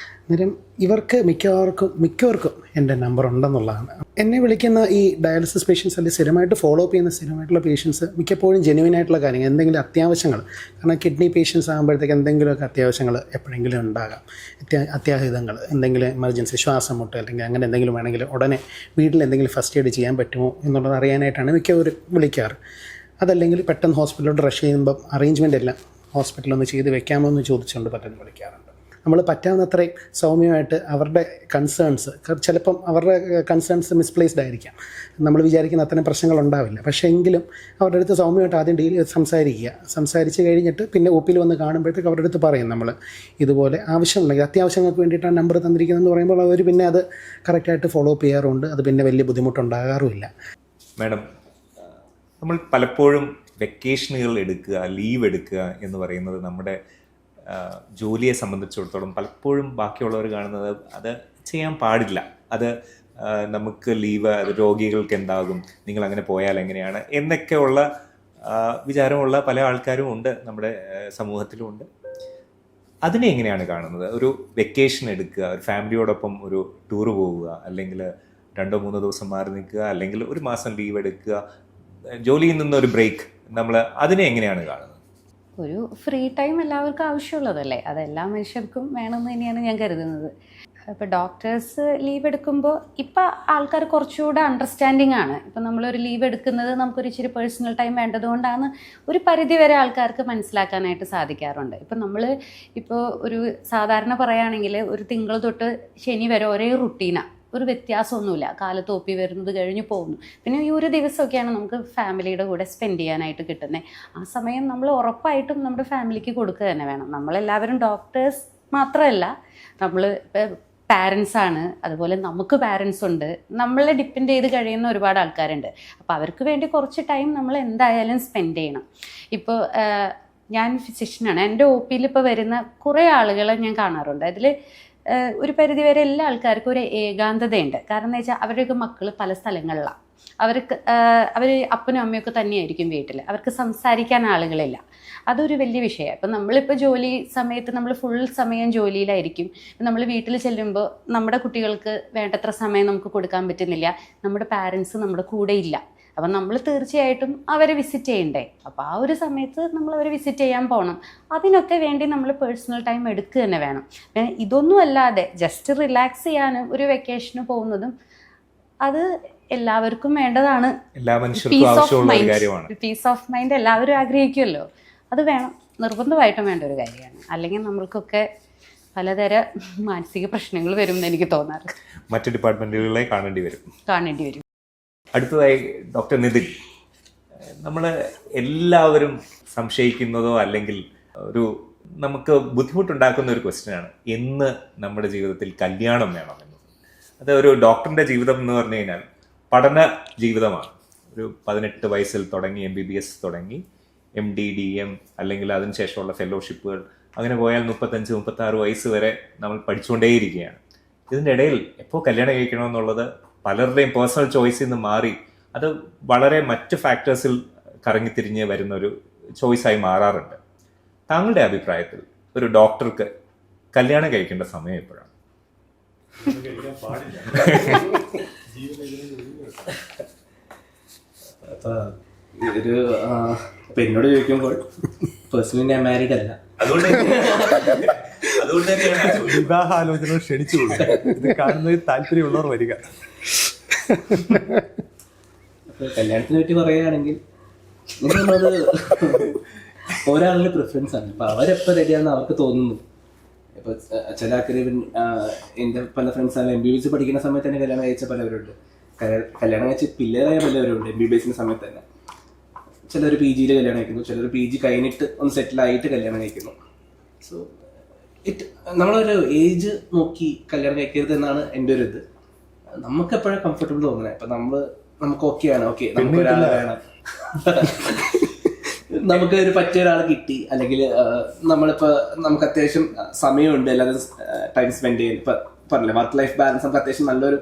അന്നേരം ഇവർക്ക് മിക്കവർക്കും എൻ്റെ നമ്പർ ഉണ്ടെന്നുള്ളതാണ്. എന്നെ വിളിക്കുന്ന ഈ ഡയാലിസിസ് പേഷ്യൻസ് അല്ലെങ്കിൽ സ്ഥിരമായിട്ട് ഫോളോ അപ്പ് ചെയ്യുന്ന സ്ഥിരമായിട്ടുള്ള പേഷ്യൻസ് മിക്കപ്പോഴും ജെന്യുവൻ ആയിട്ടുള്ള കാര്യങ്ങൾ, എന്തെങ്കിലും അത്യാവശ്യങ്ങൾ, കാരണം കിഡ്നി പേഷ്യൻസ് ആകുമ്പോഴത്തേക്ക് എന്തെങ്കിലുമൊക്കെ അത്യാവശ്യങ്ങൾ എപ്പോഴെങ്കിലും ഉണ്ടാകാം. അത്യാഹിതങ്ങൾ, എന്തെങ്കിലും എമർജൻസി, ശ്വാസം മുട്ട് അല്ലെങ്കിൽ അങ്ങനെ എന്തെങ്കിലും വേണമെങ്കിൽ ഉടനെ വീട്ടിൽ എന്തെങ്കിലും ഫസ്റ്റ് എയ്ഡ് ചെയ്യാൻ പറ്റുമോ എന്നുള്ളത് അറിയാനായിട്ടാണ് മിക്കവരും വിളിക്കാറ്. അതല്ലെങ്കിൽ പെട്ടെന്ന് ഹോസ്പിറ്റലിലോട്ട് റഷ് ചെയ്യുമ്പം അറേഞ്ച്മെൻ്റ് എല്ലാം ഹോസ്പിറ്റലൊന്ന് ചെയ്ത് വെക്കാമോ എന്ന് ചോദിച്ചുകൊണ്ട് പലരും വിളിക്കാറുണ്ട്. നമ്മൾ പറ്റാവുന്നത്രയും സൗമ്യമായിട്ട് അവരുടെ കൺസേൺസ്, ചിലപ്പം അവരുടെ കൺസേൺസ് മിസ്പ്ലേസ്ഡ് ആയിരിക്കാം, നമ്മൾ വിചാരിക്കുന്ന അത്തരം പ്രശ്നങ്ങളുണ്ടാവില്ല. പക്ഷേ എങ്കിലും അവരുടെ അടുത്ത് സൗമ്യമായിട്ട് ആദ്യം സംസാരിച്ച് കഴിഞ്ഞിട്ട് പിന്നെ ഒപ്പിൽ വന്ന് കാണുമ്പോഴത്തേക്ക് അവരുടെ അടുത്ത് പറയും നമ്മൾ ഇതുപോലെ ആവശ്യമുണ്ടെങ്കിൽ അത്യാവശ്യങ്ങൾക്ക് വേണ്ടിയിട്ടാണ് നമ്പർ തന്നിരിക്കുന്നതെന്ന് പറയുമ്പോൾ അവർ പിന്നെ അത് കറക്റ്റായിട്ട് ഫോളോ അപ്പ് ചെയ്യാറുണ്ട്. അത് പിന്നെ വലിയ ബുദ്ധിമുട്ടുണ്ടാകാറുമില്ല. മാഡം, നമ്മൾ പലപ്പോഴും വെക്കേഷനുകൾ എടുക്കുക, ലീവ് എടുക്കുക എന്ന് പറയുന്നത് നമ്മുടെ ജോലിയെ സംബന്ധിച്ചിടത്തോളം പലപ്പോഴും ബാക്കിയുള്ളവർ കാണുന്നത് അത് ചെയ്യാൻ പാടില്ല, അത് നമുക്ക് ലീവ്, അത് രോഗികൾക്ക് എന്താകും, നിങ്ങൾ അങ്ങനെ പോയാൽ എങ്ങനെയാണ് എന്നൊക്കെയുള്ള വിചാരമുള്ള പല ആൾക്കാരും ഉണ്ട്, നമ്മുടെ സമൂഹത്തിലും ഉണ്ട്. അതിനെ എങ്ങനെയാണ് കാണുന്നത്? ഒരു വെക്കേഷൻ എടുക്കുക, ഒരു ഫാമിലിയോടൊപ്പം ഒരു ടൂർ പോവുക, അല്ലെങ്കിൽ 2-3 ദിവസം മാറി നിൽക്കുക, അല്ലെങ്കിൽ ഒരു മാസം ലീവ് എടുക്കുക, ജോലിയിൽ നിന്നൊരു ബ്രേക്ക്, നമ്മൾ അതിനെ എങ്ങനെയാണ് കാണുന്നത്? ഒരു ഫ്രീ ടൈം എല്ലാവർക്കും ആവശ്യമുള്ളതല്ലേ, അതെല്ലാ മനുഷ്യർക്കും വേണമെന്ന് തന്നെയാണ് ഞാൻ കരുതുന്നത്. ഇപ്പോൾ ഡോക്ടേഴ്സ് ലീവ് എടുക്കുമ്പോൾ ഇപ്പം ആൾക്കാർ കുറച്ചുകൂടെ അണ്ടർസ്റ്റാൻഡിങ് ആണ്. ഇപ്പം നമ്മളൊരു ലീവ് എടുക്കുന്നത് നമുക്കൊരു ഇച്ചിരി പേഴ്സണൽ ടൈം വേണ്ടതുകൊണ്ടാണ് ഒരു പരിധി വരെ ആൾക്കാർക്ക് മനസ്സിലാക്കാനായിട്ട് സാധിക്കാറുണ്ട്. ഇപ്പം നമ്മൾ ഇപ്പോൾ ഒരു സാധാരണ പറയുകയാണെങ്കിൽ ഒരു തിങ്കൾ തൊട്ട് ശനി വരെ ഒരേ റുട്ടീനാണ്, ഒരു വ്യത്യാസമൊന്നുമില്ല. കാലത്ത് ഒപ്പി വരുന്നത് കഴിഞ്ഞ് പോകുന്നു. പിന്നെ ഈ ഒരു ദിവസമൊക്കെയാണ് നമുക്ക് ഫാമിലിയുടെ കൂടെ സ്പെൻഡ് ചെയ്യാനായിട്ട് കിട്ടുന്നത്. ആ സമയം നമ്മൾ ഉറപ്പായിട്ടും നമ്മുടെ ഫാമിലിക്ക് കൊടുക്കുക തന്നെ വേണം. നമ്മളെല്ലാവരും ഡോക്ടേഴ്സ് മാത്രമല്ല, നമ്മൾ പാരൻസാണ്, അതുപോലെ നമുക്ക് പാരൻസ് ഉണ്ട്, നമ്മളെ ഡിപ്പെൻഡ് ചെയ്ത് കഴിയുന്ന ഒരുപാട് ആൾക്കാരുണ്ട്. അപ്പോൾ അവർക്ക് വേണ്ടി കുറച്ച് ടൈം നമ്മൾ എന്തായാലും സ്പെൻഡ് ചെയ്യണം. ഇപ്പോൾ ഞാൻ ഫിസിഷ്യനാണ്. എൻ്റെ ഒ പിയിൽ ഇപ്പോൾ വരുന്ന കുറേ ആളുകളെ ഞാൻ കാണാറുണ്ട്. അതിൽ ഒരു പരിധിവരെ എല്ലാ ആൾക്കാർക്കും ഒരു ഏകാന്തതയുണ്ട്. കാരണം എന്ന് വെച്ചാൽ അവരുടെയൊക്കെ മക്കൾ പല സ്ഥലങ്ങളിലാണ്. അവർ അപ്പനും അമ്മയൊക്കെ തന്നെയായിരിക്കും വീട്ടിൽ. അവർക്ക് സംസാരിക്കാൻ ആളുകളില്ല. അതൊരു വലിയ വിഷയമാണ്. ഇപ്പം നമ്മളിപ്പോൾ ജോലി സമയത്ത് നമ്മൾ ഫുൾ സമയം ജോലിയിലായിരിക്കും. നമ്മൾ വീട്ടിൽ ചെല്ലുമ്പോൾ നമ്മുടെ കുട്ടികൾക്ക് വേണ്ടത്ര സമയം നമുക്ക് കൊടുക്കാൻ പറ്റുന്നില്ല. നമ്മുടെ പാരൻസ് നമ്മുടെ കൂടെ ഇല്ല. അപ്പം നമ്മൾ തീർച്ചയായിട്ടും അവരെ വിസിറ്റ് ചെയ്യണ്ടേ. അപ്പോൾ ആ ഒരു സമയത്ത് നമ്മൾ അവരെ വിസിറ്റ് ചെയ്യാൻ പോകണം. അതിനൊക്കെ വേണ്ടി നമ്മൾ പേഴ്സണൽ ടൈം എടുക്കുക തന്നെ വേണം. ഇതൊന്നും അല്ലാതെ ജസ്റ്റ് റിലാക്സ് ചെയ്യാനും ഒരു വെക്കേഷന് പോകുന്നതും അത് എല്ലാവർക്കും വേണ്ടതാണ്. എല്ലാ മനുഷ്യർക്കും ആവശ്യമുള്ള ഒരു കാര്യമാണ്. പീസ് ഓഫ് മൈൻഡ് എല്ലാവരും ആഗ്രഹിക്കുമല്ലോ, അത് വേണം, നിർബന്ധമായിട്ടും വേണ്ട ഒരു കാര്യമാണ്. അല്ലെങ്കിൽ നമ്മൾക്കൊക്കെ പലതര മാനസിക പ്രശ്നങ്ങൾ വരും എന്ന് എനിക്ക് തോന്നാറ്. മറ്റു ഡിപ്പാർട്ട്മെന്റുകളെ കാണേണ്ടി വരും. അടുത്തതായി ഡോക്ടർ നിതിൻ, നമ്മൾ എല്ലാവരും സംശയിക്കുന്നതോ അല്ലെങ്കിൽ ഒരു നമുക്ക് ബുദ്ധിമുട്ടുണ്ടാക്കുന്ന ഒരു ക്വസ്റ്റ്യനാണ്, എന്ന് നമ്മുടെ ജീവിതത്തിൽ കല്യാണം വേണമെന്ന്. അത് ഒരു ഡോക്ടറിൻ്റെ ജീവിതം എന്ന് പറഞ്ഞു കഴിഞ്ഞാൽ പഠന ജീവിതമാണ്. ഒരു 18 വയസ്സിൽ തുടങ്ങി MBBS തുടങ്ങി MD DM അല്ലെങ്കിൽ അതിനുശേഷമുള്ള ഫെലോഷിപ്പുകൾ, അങ്ങനെ പോയാൽ 35-36 വയസ്സ് വരെ നമ്മൾ പഠിച്ചുകൊണ്ടേയിരിക്കുകയാണ്. ഇതിൻ്റെ ഇടയിൽ എപ്പോൾ കല്യാണം കഴിക്കണമെന്നുള്ളത് പലരുടെയും പേഴ്സണൽ ചോയ്സിൽ നിന്ന് മാറി അത് വളരെ മറ്റ് ഫാക്ടേഴ്സിൽ കറങ്ങിത്തിരിഞ്ഞ് വരുന്നൊരു ചോയ്സായി മാറാറുണ്ട്. താങ്കളുടെ അഭിപ്രായത്തിൽ ഒരു ഡോക്ടർക്ക് കല്യാണം കഴിക്കേണ്ട സമയം എപ്പോഴാണ്? ഇപ്പൊ എന്നോട് ചോദിക്കുമ്പോൾ പേഴ്സണലി ഞാൻ മാരീഡ് അല്ല. വിവാഹാലോചന ക്ഷണിച്ചു കൊടുക്കുക. ഇത് കാണുന്നതിൽ താല്പര്യമുള്ളവർ വരിക. അപ്പൊ കല്യാണത്തിനെ പറ്റി പറയുകയാണെങ്കിൽ അത് ഒരാളുടെ പ്രിഫറൻസ് ആണ്. ഇപ്പൊ അവരെപ്പോ റെഡിയാണെന്ന് അവർക്ക് തോന്നുന്നു. ഇപ്പൊ ചില ആൾക്കാർ എന്റെ പല ഫ്രണ്ട്സ് MBBS പഠിക്കുന്ന സമയത്ത് തന്നെ കല്യാണം കഴിച്ച പലവരുണ്ട്. കല്യാണം കഴിച്ച് പിള്ളേരായ പലവരുണ്ട് MBBS സമയത്ത് തന്നെ. ചിലർ PGയിൽ കല്യാണം കഴിക്കുന്നു, ചിലർ PG കഴിഞ്ഞിട്ട് ഒന്ന് സെറ്റിലായിട്ട് കല്യാണം കഴിക്കുന്നു. സോ നമ്മളൊരു ഏജ് നോക്കി കല്യാണം കഴിക്കരുത് എന്നാണ് എൻ്റെ ഒരു ഇത്. നമുക്ക് എപ്പോഴും കംഫർട്ടബിൾ തോന്നുന്നത്. ഇപ്പൊ നമുക്ക് ഓക്കെയാണ്, ഓക്കെ നമുക്ക് ഒരാളെ വേണം, നമുക്ക് ഒരു പറ്റിയ ഒരാൾ കിട്ടി, അല്ലെങ്കിൽ നമ്മളിപ്പോ നമുക്ക് അത്യാവശ്യം സമയമുണ്ട് എല്ലാവരും ടൈം സ്പെൻഡ് ചെയ്യാൻ. ഇപ്പൊ പറഞ്ഞില്ലേ, വർക്ക് ലൈഫ് ബാലൻസ് നമുക്ക് അത്യാവശ്യം നല്ലൊരു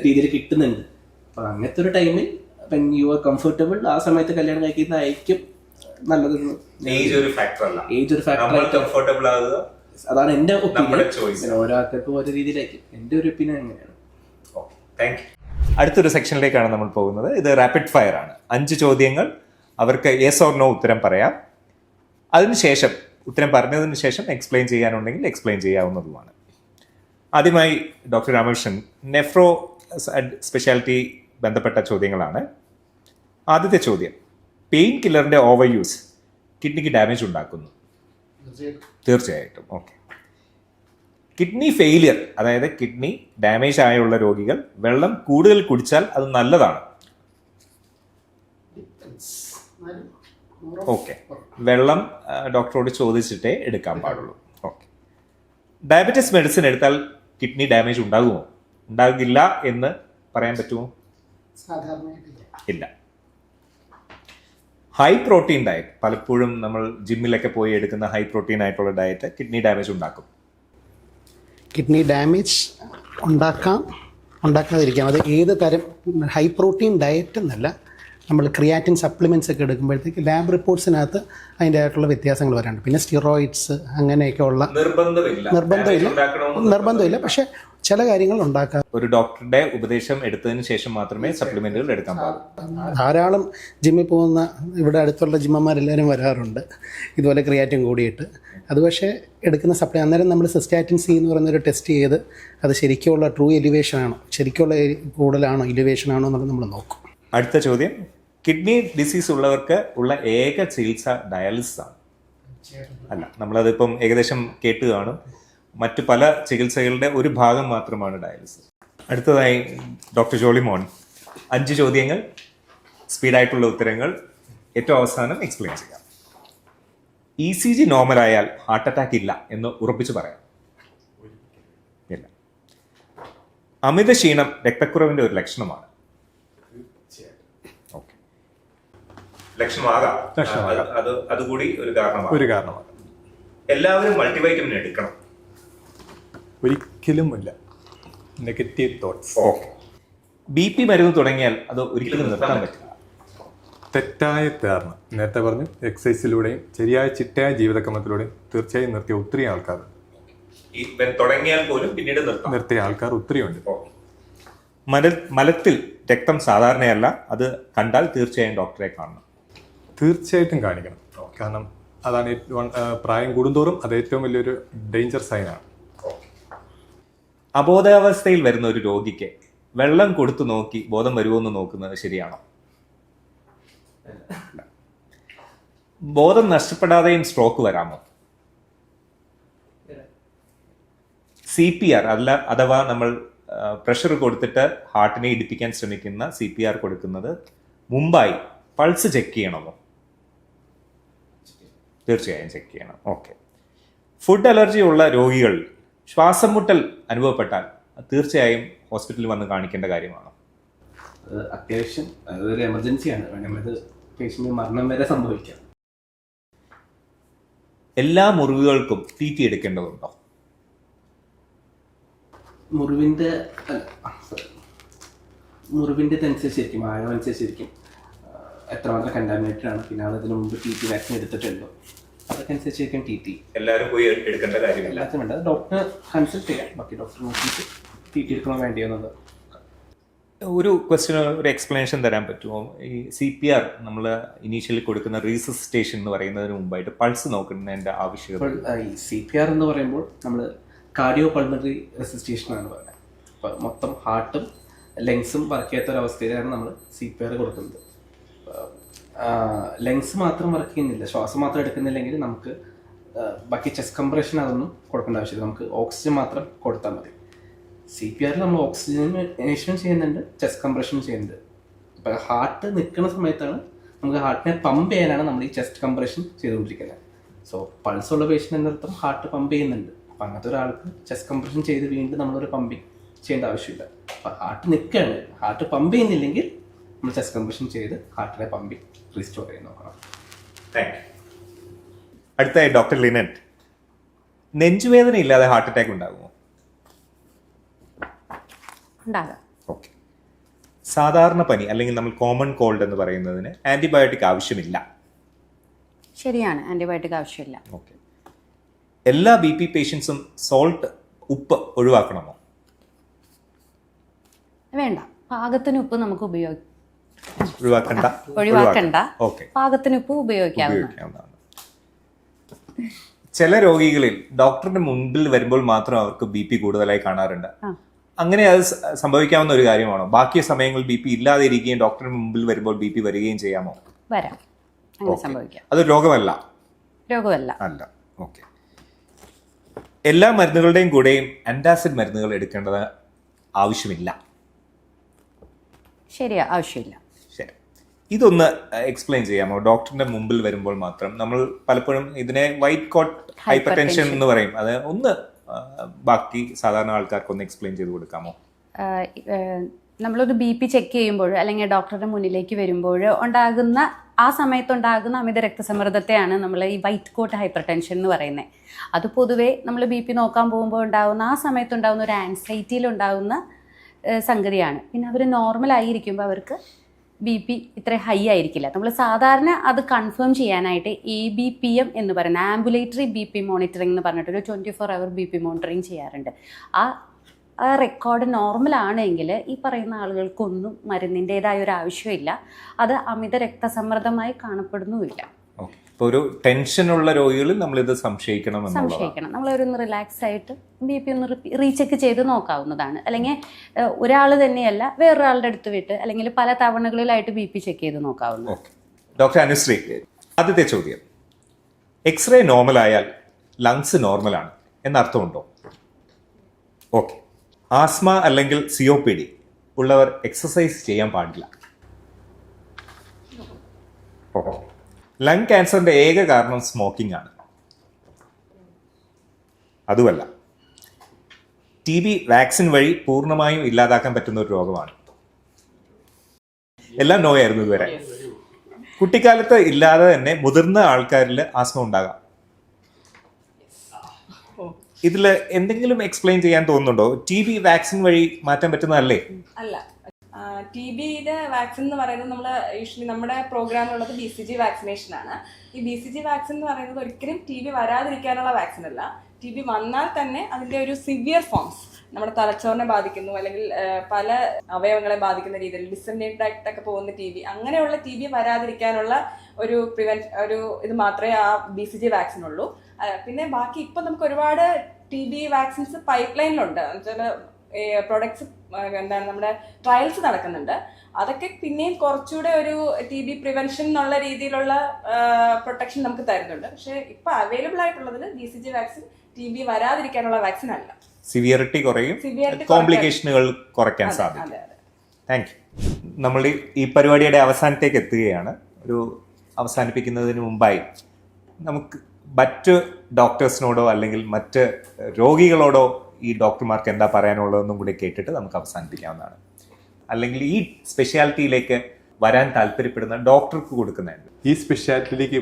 രീതിയിൽ കിട്ടുന്നുണ്ട്. അപ്പൊ അങ്ങനത്തെ ഒരു ടൈമിൽ വെൻ യു ആർ കംഫർട്ടബിൾ, ആ സമയത്ത് കല്യാണം കഴിക്കുന്നതായിരിക്കും നല്ലതെന്ന്. ഏജ് ഒരു ഫാക്ടർ അല്ല, ഏജ് ഒരു ഫാക്ടർ. കംഫർട്ടബിൾ ആകുക, അതാണ് എന്റെ ഒപ്പീനിയൻ. ഓരോ ആൾക്കാർക്കും ഓരോ രീതിയിലായിരിക്കും. എന്റെ ഒരു ഒപ്പീനിയൻ അങ്ങനെയാണ്. അടുത്തൊരു സെക്ഷനിലേക്കാണ് നമ്മൾ പോകുന്നത്. ഇത് റാപ്പിഡ് ഫയർ ആണ്. 5 ചോദ്യങ്ങൾ, അവർക്ക് യെസ് ഓർ നോ ഉത്തരം പറയാം. അതിനുശേഷം ഉത്തരം പറഞ്ഞതിന് ശേഷം എക്സ്പ്ലെയിൻ ചെയ്യാനുണ്ടെങ്കിൽ എക്സ്പ്ലെയിൻ ചെയ്യാവുന്നതുമാണ്. ആദ്യമായി ഡോക്ടർ രാമകൃഷ്ണൻ, നെഫ്രോ സ്പെഷ്യാലിറ്റി ബന്ധപ്പെട്ട ചോദ്യങ്ങളാണ്. ആദ്യത്തെ ചോദ്യം, പെയിൻ കില്ലറിന്റെ ഓവർ യൂസ് കിഡ്നിക്ക് ഡാമേജ് ഉണ്ടാക്കുന്നു? തീർച്ചയായിട്ടും. ഓക്കെ. കിഡ്നി ഫെയിലിയർ, അതായത് കിഡ്നി ഡാമേജ് ആയുള്ള രോഗികൾ വെള്ളം കൂടുതൽ കുടിച്ചാൽ അത് നല്ലതാണ്? ഓക്കെ. വെള്ളം ഡോക്ടറോട് ചോദിച്ചിട്ടേ എടുക്കാൻ പാടുള്ളൂ. ഓക്കെ. ഡയബറ്റിസ് മെഡിസിൻ എടുത്താൽ കിഡ്നി ഡാമേജ് ഉണ്ടാകുമോ? ഉണ്ടാകില്ല എന്ന് പറയാൻ പറ്റുമോ? ഇല്ല. ഹൈ പ്രോട്ടീൻ ഡയറ്റ്, പലപ്പോഴും നമ്മൾ ജിമ്മിലൊക്കെ പോയി എടുക്കുന്ന ഹൈ പ്രോട്ടീൻ ആയിട്ടുള്ള ഡയറ്റ് കിഡ്നി ഡാമേജ് ഉണ്ടാക്കും? കിഡ്നി ഡാമേജ് ഉണ്ടാക്കാതിരിക്കാം. അത് ഏത് തരം ഹൈ പ്രോട്ടീൻ ഡയറ്റ് എന്നല്ല, നമ്മൾ ക്രിയാറ്റിൻ സപ്ലിമെൻറ്റ്സ് ഒക്കെ എടുക്കുമ്പോഴത്തേക്ക് ലാബ് റിപ്പോർട്ട്സിനകത്ത് അതിൻ്റെ ആയിട്ടുള്ള വ്യത്യാസങ്ങൾ വരാറുണ്ട്. പിന്നെ സ്റ്റിറോയിഡ്സ് അങ്ങനെയൊക്കെയുള്ള നിർബന്ധമില്ല, പക്ഷേ ചില കാര്യങ്ങൾ ഉണ്ടാക്കാം. ഒരു ഡോക്ടറുടെ ഉപദേശം എടുത്തതിന് ശേഷം മാത്രമേ സപ്ലിമെന്റുകൾ എടുക്കാൻ പാടുള്ളൂ. ധാരാളം ജിമ്മിൽ പോകുന്ന ഇവിടെ അടുത്തുള്ള ജിമ്മന്മാരെല്ലാവരും വരാറുണ്ട് ഇതുപോലെ ക്രിയാറ്റിൻ കൂടിയിട്ട്. അത് പക്ഷേ എടുക്കുന്ന അന്നേരം നമ്മൾ സിസ്റ്റാറ്റിൻ സി എന്ന് പറയുന്നൊരു ടെസ്റ്റ് ചെയ്ത് അത് ശരിക്കുള്ള ട്രൂ എലിവേഷൻ ആണോ, ശരിക്കുള്ള കൂടുതലാണോ, എലിവേഷൻ ആണോ എന്നുള്ളത് നമ്മൾ നോക്കും. അടുത്ത ചോദ്യം, കിഡ്നി ഡിസീസ് ഉള്ളവർക്ക് ഉള്ള ഏക ചികിത്സ ഡയാലിസിസ് ആണ്? അല്ല, നമ്മളതിപ്പം ഏകദേശം കേട്ട് കാണും. മറ്റു പല ചികിത്സകളുടെ ഒരു ഭാഗം മാത്രമാണ് ഡയാലിസിസ്. അടുത്തതായി ഡോക്ടർ ജോളിമോൻ, 5 ചോദ്യങ്ങൾ, സ്പീഡായിട്ടുള്ള ഉത്തരങ്ങൾ, ഏറ്റവും അവസാനം എക്സ്പ്ലെയിൻ ചെയ്യാം. ECG നോർമലായാൽ ഹാർട്ട് അറ്റാക്ക് ഇല്ല എന്ന് ഉറപ്പിച്ച് പറയാം? ഇല്ല. അമിത ക്ഷീണം രക്തക്കുറവിന്റെ ഒരു ലക്ഷണമാണ്? ഓക്കെ, ലക്ഷണമാകാം. അതുകൂടി ഒരു കാരണമാണ്. എല്ലാവരും മൾട്ടിവൈറ്റമിൻ എടുക്കണം? ഒരിക്കലും ഇല്ല. Negative thoughts. ഓക്കെ. BP മരുന്ന് തുടങ്ങിയാൽ അത് ഒരിക്കലും നിർത്താൻ പറ്റില്ല? തെറ്റായ ധാരണ. നേരത്തെ പറഞ്ഞു, എക്സസൈസിലൂടെയും ശരിയായ ചിട്ടയായ ജീവിതക്രമത്തിലൂടെയും തീർച്ചയായും നിർത്തിയ ഒത്തിരി ആൾക്കാർ, തുടങ്ങിയാൽ പോലും പിന്നീട് നിർത്തിയ ആൾക്കാർ ഒത്തിരിയുണ്ട്. മലത്തിൽ രക്തം സാധാരണയല്ല, അത് കണ്ടാൽ തീർച്ചയായും ഡോക്ടറെ കാണണം? തീർച്ചയായിട്ടും കാണിക്കണം. കാരണം അതാണ് പ്രായം കൂടുന്തോറും അത് ഏറ്റവും വലിയൊരു ഡേഞ്ചർ സൈനാണ്. അബോധാവസ്ഥയിൽ വരുന്ന ഒരു രോഗിക്ക് വെള്ളം കൊടുത്തു നോക്കി ബോധം വരുമോ എന്ന് നോക്കുന്നത് ശരിയാണോ? ബോധം നഷ്ടപ്പെടാതെയും സ്ട്രോക്ക് വരാമോ? CPR അഥവാ നമ്മൾ പ്രഷർ കൊടുത്തിട്ട് ഹാർട്ടിനെ ഇടിപ്പിക്കാൻ ശ്രമിക്കുന്ന CPR കൊടുക്കുന്നത് മുമ്പായി പൾസ് ചെക്ക് ചെയ്യണമോ? തീർച്ചയായും ചെക്ക് ചെയ്യണം. ഓക്കെ. ഫുഡ് അലർജി ഉള്ള രോഗികൾ ശ്വാസം മുട്ടൽ അനുഭവപ്പെട്ടാൽ തീർച്ചയായും ഹോസ്പിറ്റലിൽ വന്ന് കാണിക്കേണ്ട കാര്യമാണോ? അത്യാവശ്യം അതൊരു എമർജൻസിയാണ്, വേണമെങ്കിൽ പേഷ്യന്റ് മരണം വരെ സംഭവിക്കാം. എല്ലാ മുറിവുകൾക്കും TT എടുക്കേണ്ടതുണ്ടോ? മുറിവിന്റെ അനുസരിച്ചിരിക്കും, ആഴം അനുസരിച്ചിരിക്കും, എത്രമാത്രം കണ്ടാമിനേറ്റഡ് ആണ്, പിന്നെ അതിന് മുമ്പ് TT വാക്സിൻ എടുത്തിട്ടുണ്ടോ, അതൊക്കെ അനുസരിച്ചിരിക്കും TT. എല്ലാവരും പോയി എടുക്കേണ്ട കാര്യമില്ല. എല്ലാത്തിനും വേണ്ട ഡോക്ടറെ കൺസൾട്ട് ചെയ്യാം, ബാക്കി ഡോക്ടർ നോക്കിയിട്ട് TT എടുക്കണോ വേണ്ടിയോ എന്നുള്ളത്. ഒരു ക്വസ്റ്റ്യൻ, ഒരു എക്സ്പ്ലനേഷൻ തരാൻ പറ്റുമോ? ഈ CPR നമ്മൾ ഇനീഷ്യലി കൊടുക്കുന്ന റീസസിറ്റേഷൻ എന്ന് പറയുന്നതിന് മുമ്പായിട്ട് പൾസ് നോക്കുന്നതിന്റെ ആവശ്യകത? ഈ CPR എന്ന് പറയുമ്പോൾ നമ്മൾ കാർഡിയോ പൾമണറി റെസിസ്റ്റേഷൻ ആണ് പറയുന്നത്. അപ്പോൾ മൊത്തം ഹാർട്ടും ലങ്സും വർക്ക് ചെയ്യാത്ത ഒരവസ്ഥയിലാണ് നമ്മൾ CPR കൊടുക്കുന്നത്. ലങ്സ് മാത്രം വർക്ക് ചെയ്യുന്നില്ല, ശ്വാസം മാത്രം എടുക്കുന്നില്ലെങ്കിൽ നമുക്ക് ബാക്കി ചെസ്റ്റ് കംപ്രഷൻ അതൊന്നും കൊടുക്കേണ്ട ആവശ്യമില്ല, നമുക്ക് ഓക്സിജൻ മാത്രം കൊടുത്താൽ മതി. CPR നമ്മൾ ഓക്സിജനേഷൻ ചെയ്യുന്നുണ്ട്, ചെസ്റ്റ് കംപ്രഷൻ ചെയ്യുന്നുണ്ട്. ഇപ്പം ഹാർട്ട് നിൽക്കുന്ന സമയത്താണ് നമുക്ക് ഹാർട്ടിനെ പമ്പ് ചെയ്യാനാണ് നമ്മൾ ഈ ചെസ്റ്റ് കംപ്രഷൻ ചെയ്തുകൊണ്ടിരിക്കുന്നത്. സോ പൾസ് ഉള്ള പേഷ്യൻ്റ് എന്നർത്ഥം ഹാർട്ട് പമ്പ് ചെയ്യുന്നുണ്ട്. അപ്പം അങ്ങനത്തെ ഒരാൾക്ക് ചെസ്റ്റ് കംപ്രഷൻ ചെയ്ത് വീണ്ടും നമ്മളൊരു പമ്പിങ് ചെയ്യേണ്ട ആവശ്യമില്ല. അപ്പം ഹാർട്ട് നിൽക്കുകയാണ്, ഹാർട്ട് പമ്പ് ചെയ്യുന്നില്ലെങ്കിൽ നമ്മൾ ചെസ്റ്റ് കംപ്രഷൻ ചെയ്ത് ഹാർട്ടിനെ പമ്പിങ് റീസ്റ്റോർ ചെയ്ത് നോക്കണം. അടുത്തായി ഡോക്ടർ ലിനറ്റ്, നെഞ്ചുവേദന ഇല്ലാതെ ഹാർട്ട് അറ്റാക്ക് ഉണ്ടാകുമോ? ഉണ്ടാകാം. ഓക്കെ. സാധാരണ പനി അല്ലെങ്കിൽ നമ്മൾ കോമൺ കോൾഡ് എന്ന് പറയുന്നതിന് ആന്റിബയോട്ടിക് ആവശ്യമില്ല? ശരിയാണ്, ആന്റിബയോട്ടിക് ആവശ്യമില്ല. ഓക്കെ. എല്ലാ BP പേഷ്യൻസും ഉപ്പ് ഒഴിവാക്കണമോ? വേണ്ട, പാകത്തിന് ഉപ്പ് നമുക്ക് ഒഴിവാക്കണ്ട. ഓക്കെ. പാകത്തിന് ഉപ്പ് ഉപയോഗിക്കാവുന്നതാണ്. ചില രോഗികളിൽ ഡോക്ടറിന്റെ മുൻപിൽ വരുമ്പോൾ മാത്രം അവർക്ക് BP കൂടുതലായി കാണാറുണ്ട്. അങ്ങനെ അത് സംഭവിക്കാവുന്ന ഒരു കാര്യമാണോ? ബാക്കി സമയങ്ങളിൽ BP ഇല്ലാതെ ഇരിക്കുകയും ഡോക്ടറിന് മുമ്പിൽ വരുമ്പോൾ BP വരികയും ചെയ്യാമോ? വരാം, അങ്ങനെ സംഭവിക്കാം. അത് രോഗമല്ല? അല്ല. ഓക്കെ. എല്ലാ മരുന്നുകളുടെയും കൂടെയും ആന്റാസിഡ് മരുന്നുകൾ എടുക്കേണ്ടത് ആവശ്യമില്ല? ശരിയാ, ആവശ്യമില്ല. ശരി, ഇതൊന്ന് എക്സ്പ്ലെയിൻ ചെയ്യാമോ? ഡോക്ടറിന്റെ മുമ്പിൽ വരുമ്പോൾ മാത്രം നമ്മൾ പലപ്പോഴും ഇതിനെ വൈറ്റ് കോട്ട് ഹൈപ്പർ ടെൻഷൻ എന്ന് പറയും. അത് ഒന്ന് ബാക്കി സാധാരണ ആൾക്കാർക്കൊന്ന് എക്സ്പ്ലെയിൻ ചെയ്ത് കൊടുക്കാമോ? നമ്മളൊരു BP ചെക്ക് ചെയ്യുമ്പോൾ അല്ലെങ്കിൽ ഡോക്ടറുടെ മുന്നിലേക്ക് വരുമ്പോൾ ഉണ്ടാകുന്ന ആ സമയത്തുണ്ടാകുന്ന അമിത രക്തസമ്മർദ്ദത്തെയാണ് നമ്മൾ ഈ വൈറ്റ് കോട്ട് ഹൈപ്പർ ടെൻഷൻ എന്ന് പറയുന്നത്. അത് പൊതുവേ നമ്മൾ BP നോക്കാൻ പോകുമ്പോൾ ഉണ്ടാകുന്ന ആ സമയത്തുണ്ടാകുന്ന ഒരു ആൻസൈറ്റിയിലുണ്ടാകുന്ന സംഗതിയാണ്. പിന്നെ അവർ നോർമലായിരിക്കുമ്പോൾ അവർക്ക് BP ഇത്ര ഹൈ ആയിരിക്കില്ല. നമ്മൾ സാധാരണ അത് കൺഫേം ചെയ്യാനായിട്ട് ABPM എന്ന് പറയുന്ന ആംബുലേറ്ററി BP മോണിറ്ററിംഗ് എന്ന് പറഞ്ഞിട്ടൊരു 24 hour BP മോണിറ്ററിങ് ചെയ്യാറുണ്ട്. ആ റെക്കോർഡ് നോർമൽ ആണെങ്കിൽ ഈ പറയുന്ന ആളുകൾക്കൊന്നും മരുന്നിൻ്റെതായ ഒരു ആവശ്യമില്ല. അത് അമിത രക്തസമ്മർദ്ദമായി കാണപ്പെടുന്നുമില്ല. ഇപ്പോൾ ഒരു ടെൻഷനുള്ള രോഗികളിൽ നമ്മളിത് സംശയിക്കണം. നമ്മളൊന്ന് റിലാക്സ് ആയിട്ട് BP ഒന്ന് റീചെക്ക് ചെയ്ത് നോക്കാവുന്നതാണ്. അല്ലെങ്കിൽ ഒരാൾ തന്നെയല്ല, വേറൊരാളുടെ അടുത്ത് വിട്ട് അല്ലെങ്കിൽ പല തവണകളിലായിട്ട് BP ചെക്ക് ചെയ്ത് നോക്കാവുന്നതാണ്. ഡോക്ടർ അനുശ്രീ, ആദ്യത്തെ ചോദ്യം, എക്സ്റേ നോർമൽ ആയാൽ ലങ്സ് നോർമലാണ് എന്നർത്ഥമുണ്ടോ? ഓക്കെ. ആസ്മ അല്ലെങ്കിൽ COPD ഉള്ളവർ എക്സസൈസ് ചെയ്യാൻ പാടില്ല. ലങ് ക്യാൻസറിന്റെ ഏക കാരണം സ്മോക്കിംഗ് ആണ്. അതുമല്ല. TB വാക്സിൻ വഴി പൂർണ്ണമായും ഇല്ലാതാക്കാൻ പറ്റുന്ന ഒരു രോഗമാണ്. എല്ലാം നോയായിരുന്നു ഇതുവരെ. കുട്ടിക്കാലത്ത് ഇല്ലാതെ തന്നെ മുതിർന്ന ആൾക്കാരിൽ ആസ്മ ഉണ്ടാകാം. ഇതിൽ എന്തെങ്കിലും എക്സ്പ്ലെയിൻ ചെയ്യാൻ തോന്നുന്നുണ്ടോ? TB വാക്സിൻ വഴി മാറ്റാൻ പറ്റുന്നതല്ലേ? അല്ല, TBയുടെ വാക്സിൻ എന്ന് പറയുന്നത് നമ്മൾ യൂഷ്വലി നമ്മുടെ പ്രോഗ്രാമിലുള്ളത് BCG വാക്സിനേഷൻ ആണ്. ഈ BCG വാക്സിൻ എന്ന് പറയുന്നത് ഒരിക്കലും TB വരാതിരിക്കാനുള്ള വാക്സിൻ അല്ല. TB വന്നാൽ തന്നെ അതിൻ്റെ ഒരു സിവിയർ ഫോംസ് നമ്മുടെ തലച്ചോറിനെ ബാധിക്കുന്നു, അല്ലെങ്കിൽ പല അവയവങ്ങളെ ബാധിക്കുന്ന രീതിയിൽ ഡിസെമിനേറ്റഡ് ആയിട്ടൊക്കെ പോകുന്ന TB, അങ്ങനെയുള്ള TB വരാതിരിക്കാനുള്ള ഒരു ഇത് മാത്രമേ ആ BCG വാക്സിൻ ഉള്ളൂ. പിന്നെ ബാക്കി ഇപ്പം നമുക്ക് ഒരുപാട് TB വാക്സിൻസ് പൈപ്പ് ലൈനിലുണ്ട്. എന്നുവെച്ചാൽ പ്രൊഡക്ട്സ് എന്താണ് നമ്മുടെ ട്രയൽസ് നടക്കുന്നുണ്ട്. അതൊക്കെ പിന്നെയും കുറച്ചുകൂടെ ഒരു TB പ്രിവെൻഷൻ എന്നുള്ള രീതിയിലുള്ള പ്രൊട്ടക്ഷൻ നമുക്ക് തരുന്നുണ്ട്. പക്ഷെ ഇപ്പൊ അവൈലബിൾ ആയിട്ടുള്ളതിൽ BCG വാക്സിൻ TB വരാതിരിക്കാനുള്ള വാക്സിൻ അല്ല. സിവിയറിറ്റി കുറയും, കോംപ്ലിക്കേഷനുകൾ കുറയ്ക്കാൻ സാധിക്കും. Thank you. നമ്മൾ ഈ പരിപാടിയുടെ അവസാനത്തേക്ക് എത്തുകയാണ്. ഒരു അവസാനിപ്പിക്കുന്നതിന് മുമ്പായി നമുക്ക് മറ്റ് ഡോക്ടേഴ്സിനോടോ അല്ലെങ്കിൽ മറ്റ് രോഗികളോടോ ഈ ഡോക്ടർമാർക്ക് എന്താ പറയാനുള്ളതെന്നും കൂടി കേട്ടിട്ട് നമുക്ക് അവസാനിപ്പിക്കാവുന്നതാണ്. അല്ലെങ്കിൽ ഈ സ്പെഷ്യാലിറ്റിയിലേക്ക് വരാൻ താല്പര്യപ്പെടുന്ന ഡോക്ടർക്ക് കൊടുക്കുന്നുണ്ട്. ഈ സ്പെഷ്യാലിറ്റിയിലേക്ക്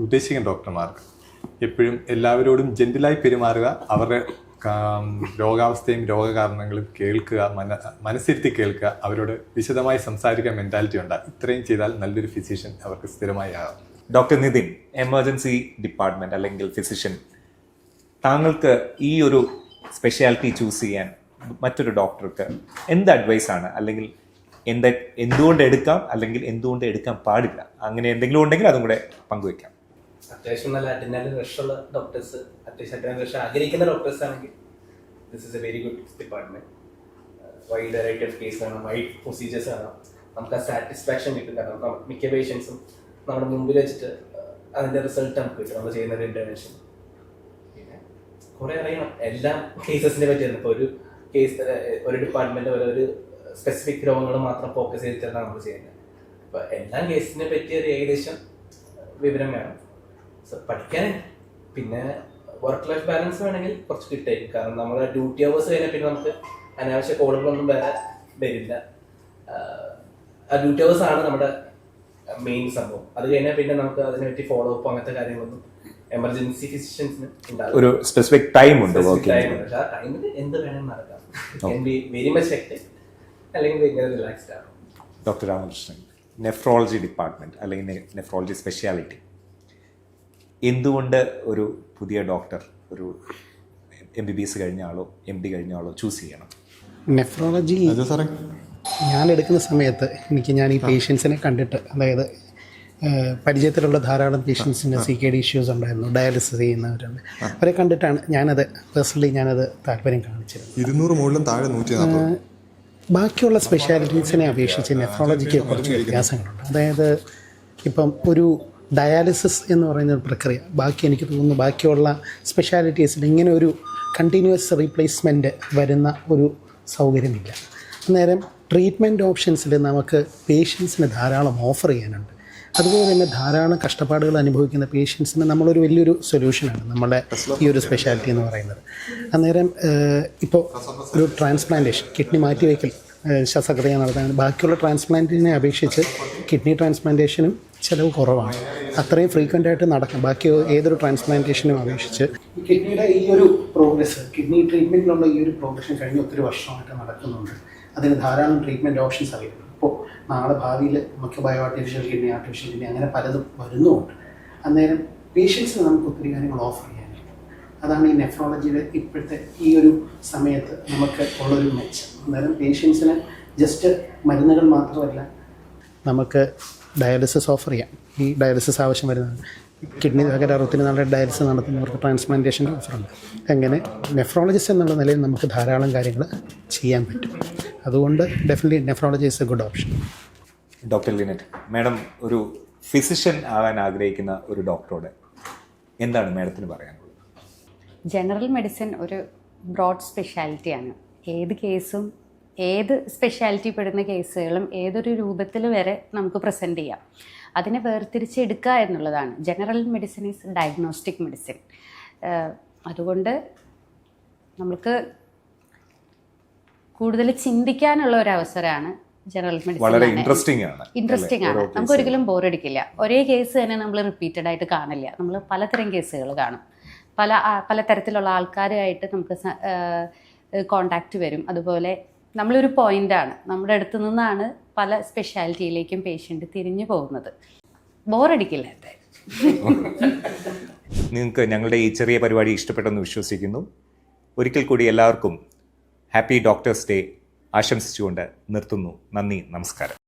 ഉദ്ദേശിക്കുന്ന ഡോക്ടർമാർക്ക് എപ്പോഴും എല്ലാവരോടും ജെന്റിലായി പെരുമാറുക, അവരുടെ രോഗാവസ്ഥയും രോഗകാരണങ്ങളും കേൾക്കുക, മനസ്സിരുത്തി കേൾക്കുക, അവരോട് വിശദമായി സംസാരിക്കാൻ മെന്റാലിറ്റി ഉണ്ടാകും. ഇത്രയും ചെയ്താൽ നല്ലൊരു ഫിസിഷ്യൻ അവർക്ക് സ്ഥിരമായി ആകാം. ഡോക്ടർ നിതിൻ, എമർജൻസി ഡിപ്പാർട്ട്മെന്റ് അല്ലെങ്കിൽ ഫിസിഷ്യൻ, താങ്കൾക്ക് ഈ ഒരു സ്പെഷ്യാലിറ്റി ചൂസ് ചെയ്യാൻ മറ്റൊരു ഡോക്ടർക്ക് എന്ത് അഡ്വൈസാണ്, അല്ലെങ്കിൽ എന്തുകൊണ്ട് എടുക്കാം അല്ലെങ്കിൽ എന്തുകൊണ്ട് എടുക്കാൻ പാടില്ല, അങ്ങനെ എന്തെങ്കിലും ഉണ്ടെങ്കിൽ അതും കൂടെ പങ്കുവെക്കാം. അത്യാവശ്യം നല്ല അഡ്രിനാലിൻ റഷുള്ള ഡോക്ടേഴ്സ്, അത്യാവശ്യം അഡ്രിനാലിൻ റഷ് ആഗ്രഹിക്കുന്ന ഡോക്ടേഴ്സ് ആണെങ്കിൽ this is A very good department. Wide variety of case ആണ്, വൈഡ് പ്രൊസീജിയേഴ്സ് ആണ്, നമുക്ക് ആ സാറ്റിസ്ഫാക്ഷൻ കിട്ടും. കാരണം മിക്ക പേഷ്യൻസും നമ്മുടെ മുമ്പിൽ വെച്ചിട്ട് അതിന്റെ റിസൾട്ട് നമുക്ക് കിട്ടും, നമ്മൾ ചെയ്യുന്ന ഒരു ഇന്റർവെൻഷൻ. പിന്നെ കുറെ അറിയണം എല്ലാ കേസസിനെ പറ്റിയാണ്. ഇപ്പോൾ ഒരു കേസ് ഒരു ഡിപ്പാർട്ട്മെന്റ് ഒരു സ്പെസിഫിക് രോഗങ്ങൾ മാത്രം ഫോക്കസ് ചെയ്തിട്ടാണ് നമ്മൾ ചെയ്യുന്നത്. അപ്പോൾ എല്ലാ കേസിനെ പറ്റി ഒരു ഏകദേശം വിവരം വേണം. പഠിക്കാൻ. പിന്നെ വർക്ക് ലൈഫ് ബാലൻസ് വേണമെങ്കിൽ കുറച്ച് കിട്ടായിരിക്കും. കാരണം നമ്മുടെ ഡ്യൂട്ടി അവേഴ്സ് കഴിഞ്ഞാൽ പിന്നെ നമുക്ക് അനാവശ്യ കോളുകളൊന്നും വരില്ല. ആ ഡ്യൂട്ടി അവേഴ്സ് ആണ് നമ്മുടെ മെയിൻ സംഭവം. അത് കഴിഞ്ഞാൽ പിന്നെ നമുക്ക് അതിനെ പറ്റി ഫോളോ അപ്പ് അങ്ങനത്തെ കാര്യങ്ങളൊന്നും എമർജൻസി ഫിസിഷ്യൻസിന് ഉണ്ടാകും. ഒരു സ്പെസിഫിക് ടൈം ഉണ്ട്. ആ ടൈമിൽ എന്ത് വേണമെങ്കിൽ നടക്കാം. വെരി മച്ച് ഹെക്ടിക് അല്ലെങ്കിൽ റിലാക്സ്ഡ് ആണ്. ഡോക്ടർ രാമകൃഷ്ണൻ, നെഫ്രോളജി ഡിപ്പാർട്ട്മെന്റ് അല്ലെങ്കിൽ നെഫ്രോളജി സ്പെഷ്യാലിറ്റി എന്തുകൊണ്ട് ഒരു പുതിയ ഡോക്ടർ ഒരു MBBS കഴിഞ്ഞ ആളോ MD കഴിഞ്ഞ ആളോ ചൂസ് ചെയ്യണം? നെഫ്രോളജി ഞാൻ എടുക്കുന്ന സമയത്ത് ഞാൻ ഈ പേഷ്യൻസിനെ കണ്ടിട്ട്, അതായത് പരിചയത്തിലുള്ള ധാരാളം പേഷ്യൻസിന് CKD ഇഷ്യൂസ് ഉണ്ടായിരുന്നു, ഡയാലിസിസ് ചെയ്യുന്നവരുണ്ട്. അവരെ കണ്ടിട്ടാണ് ഞാനത് താല്പര്യം കാണിച്ചത്. 200 മുകളിലും താഴെ 140. ബാക്കിയുള്ള സ്പെഷ്യാലിറ്റീസിനെ അപേക്ഷിച്ച് നെഫ്രോളജിക്ക് കുറച്ച് വ്യത്യാസങ്ങളുണ്ട്. അതായത് ഇപ്പം ഒരു ഡയാലിസിസ് എന്ന് പറയുന്ന ഒരു പ്രക്രിയ എനിക്ക് തോന്നുന്നു ബാക്കിയുള്ള സ്പെഷ്യാലിറ്റീസിൽ ഇങ്ങനെ ഒരു കണ്ടിന്യൂസ് റീപ്ലേസ്മെൻറ്റ് വരുന്ന ഒരു സൗകര്യമില്ല. അന്നേരം ട്രീറ്റ്മെൻറ്റ് ഓപ്ഷൻസിൽ നമുക്ക് പേഷ്യൻസിന് ധാരാളം ഓഫർ ചെയ്യാനുണ്ട്. അതുപോലെ തന്നെ ധാരാളം കഷ്ടപ്പാടുകൾ അനുഭവിക്കുന്ന പേഷ്യൻസിന് നമ്മളൊരു വലിയൊരു സൊല്യൂഷനാണ് നമ്മുടെ ഈ ഒരു സ്പെഷ്യാലിറ്റി എന്ന് പറയുന്നത്. അന്നേരം ഇപ്പോൾ ഒരു ട്രാൻസ്പ്ലാന്റേഷൻ, കിഡ്നി മാറ്റിവയ്ക്കൽ ശസ്ത്രക്രിയ നടത്താൻ ബാക്കിയുള്ള ട്രാൻസ്പ്ലാന്റിനെ അപേക്ഷിച്ച് കിഡ്നി ട്രാൻസ്പ്ലാന്റേഷനും ചിലവ് കുറവാണ്. അത്രയും ഫ്രീക്വൻ്റ് ആയിട്ട് നടക്കാം ബാക്കി ഏതൊരു ട്രാൻസ്പ്ലാന്റേഷനും അപേക്ഷിച്ച്. കിഡ്നിയുടെ ഈ ഒരു പ്രോഗ്രസ്, കിഡ്നി ട്രീറ്റ്മെൻറ്റിലുള്ള ഈ ഒരു പ്രോഗ്രഷൻ കഴിഞ്ഞ ഒത്തിരി വർഷമായിട്ട് നടക്കുന്നുണ്ട്. അതിന് ധാരാളം ട്രീറ്റ്മെൻറ്റ് ഓപ്ഷൻസ് അവൈലബിൾ. ഇപ്പോൾ നാളെ ഭാവിയിൽ മൈക്രോബയോ ആർട്ടിഫിഷ്യൽ കിഡ്നി അങ്ങനെ പലതും വരുന്നുമുണ്ട്. അന്നേരം പേഷ്യൻസിന് നമുക്ക് ഒത്തിരി കാര്യങ്ങൾ ഓഫർ ചെയ്യാനുണ്ട്. അതാണ് ഈ നെഫ്രോളജിയുടെ ഇപ്പോഴത്തെ ഈ ഒരു സമയത്ത് നമുക്ക് ഉള്ളൊരു മെച്ചം. അന്നേരം പേഷ്യൻസിന് ജസ്റ്റ് മരുന്നുകൾ മാത്രമല്ല, നമുക്ക് ഡയാലിസിസ് ഓഫർ ചെയ്യാം. ഈ ഡയാലിസിസ് ആവശ്യം വരുന്നത് കിഡ്നി തകരാറ് ഒത്തിരി നാളെ ഡയാലിസിസ് നടത്തുന്നവർക്ക് ട്രാൻസ്പ്ലാന്റേഷൻ്റെ ഓഫറുണ്ട്. അങ്ങനെ നെഫ്രോളജിസ്റ്റ് എന്നുള്ള നിലയിൽ നമുക്ക് ധാരാളം കാര്യങ്ങൾ ചെയ്യാൻ പറ്റും. അതുകൊണ്ട് definitely nephrology is A good option. Doctor Lynette, madam ഒരു ഫിസിഷ്യൻ ആകാൻ ആഗ്രഹിക്കുന്ന ഒരു ഡോക്ടറോട് എന്താണ് മാഡത്തിന് പറയാനുള്ളത്? ജനറൽ മെഡിസിൻ ഒരു ബ്രോഡ് സ്പെഷ്യാലിറ്റിയാണ്. ഏത് കേസും ഏത് സ്പെഷ്യാലിറ്റി പെടുന്ന കേസുകളും ഏതൊരു രൂപത്തിൽ വരെ നമുക്ക് പ്രസൻറ്റ് ചെയ്യാം. അതിനെ വേർതിരിച്ചെടുക്കുക എന്നുള്ളതാണ്. General medicine is diagnostic medicine. അതുകൊണ്ട് നമുക്ക് കൂടുതൽ ചിന്തിക്കാനുള്ള ഒരു അവസരമാണ് ജനറൽ മെഡിസിൻ. വളരെ ഇൻട്രസ്റ്റിംഗ് ആണ്. നമുക്ക് ഒരിക്കലും ബോറടിക്കില്ല. ഒരേ കേസ് തന്നെ നമ്മൾ റിപ്പീറ്റഡ് ആയിട്ട് കാണില്ല. നമ്മൾ പലതരം കേസുകൾ കാണും. പലതരത്തിലുള്ള ആൾക്കാരുമായിട്ട് നമുക്ക് കോണ്ടാക്റ്റ് വരും. അതുപോലെ നമ്മളൊരു പോയിൻ്റാണ്, നമ്മുടെ അടുത്ത് നിന്നാണ് പല സ്പെഷ്യാലിറ്റിയിലേക്കും പേഷ്യൻ്റ് തിരിഞ്ഞു പോകുന്നത്. ബോറടിക്കില്ല എന്തായാലും. നിങ്ങൾക്ക് ഞങ്ങളുടെ ഈ ചെറിയ പരിപാടി ഇഷ്ടപ്പെട്ടെന്ന് വിശ്വസിക്കുന്നു. ഒരിക്കൽ കൂടി എല്ലാവർക്കും ഹാപ്പി ഡോക്ടേഴ്സ് ഡേ ആശംസിച്ചുകൊണ്ട് നിർത്തുന്നു. നന്ദി, നമസ്കാരം.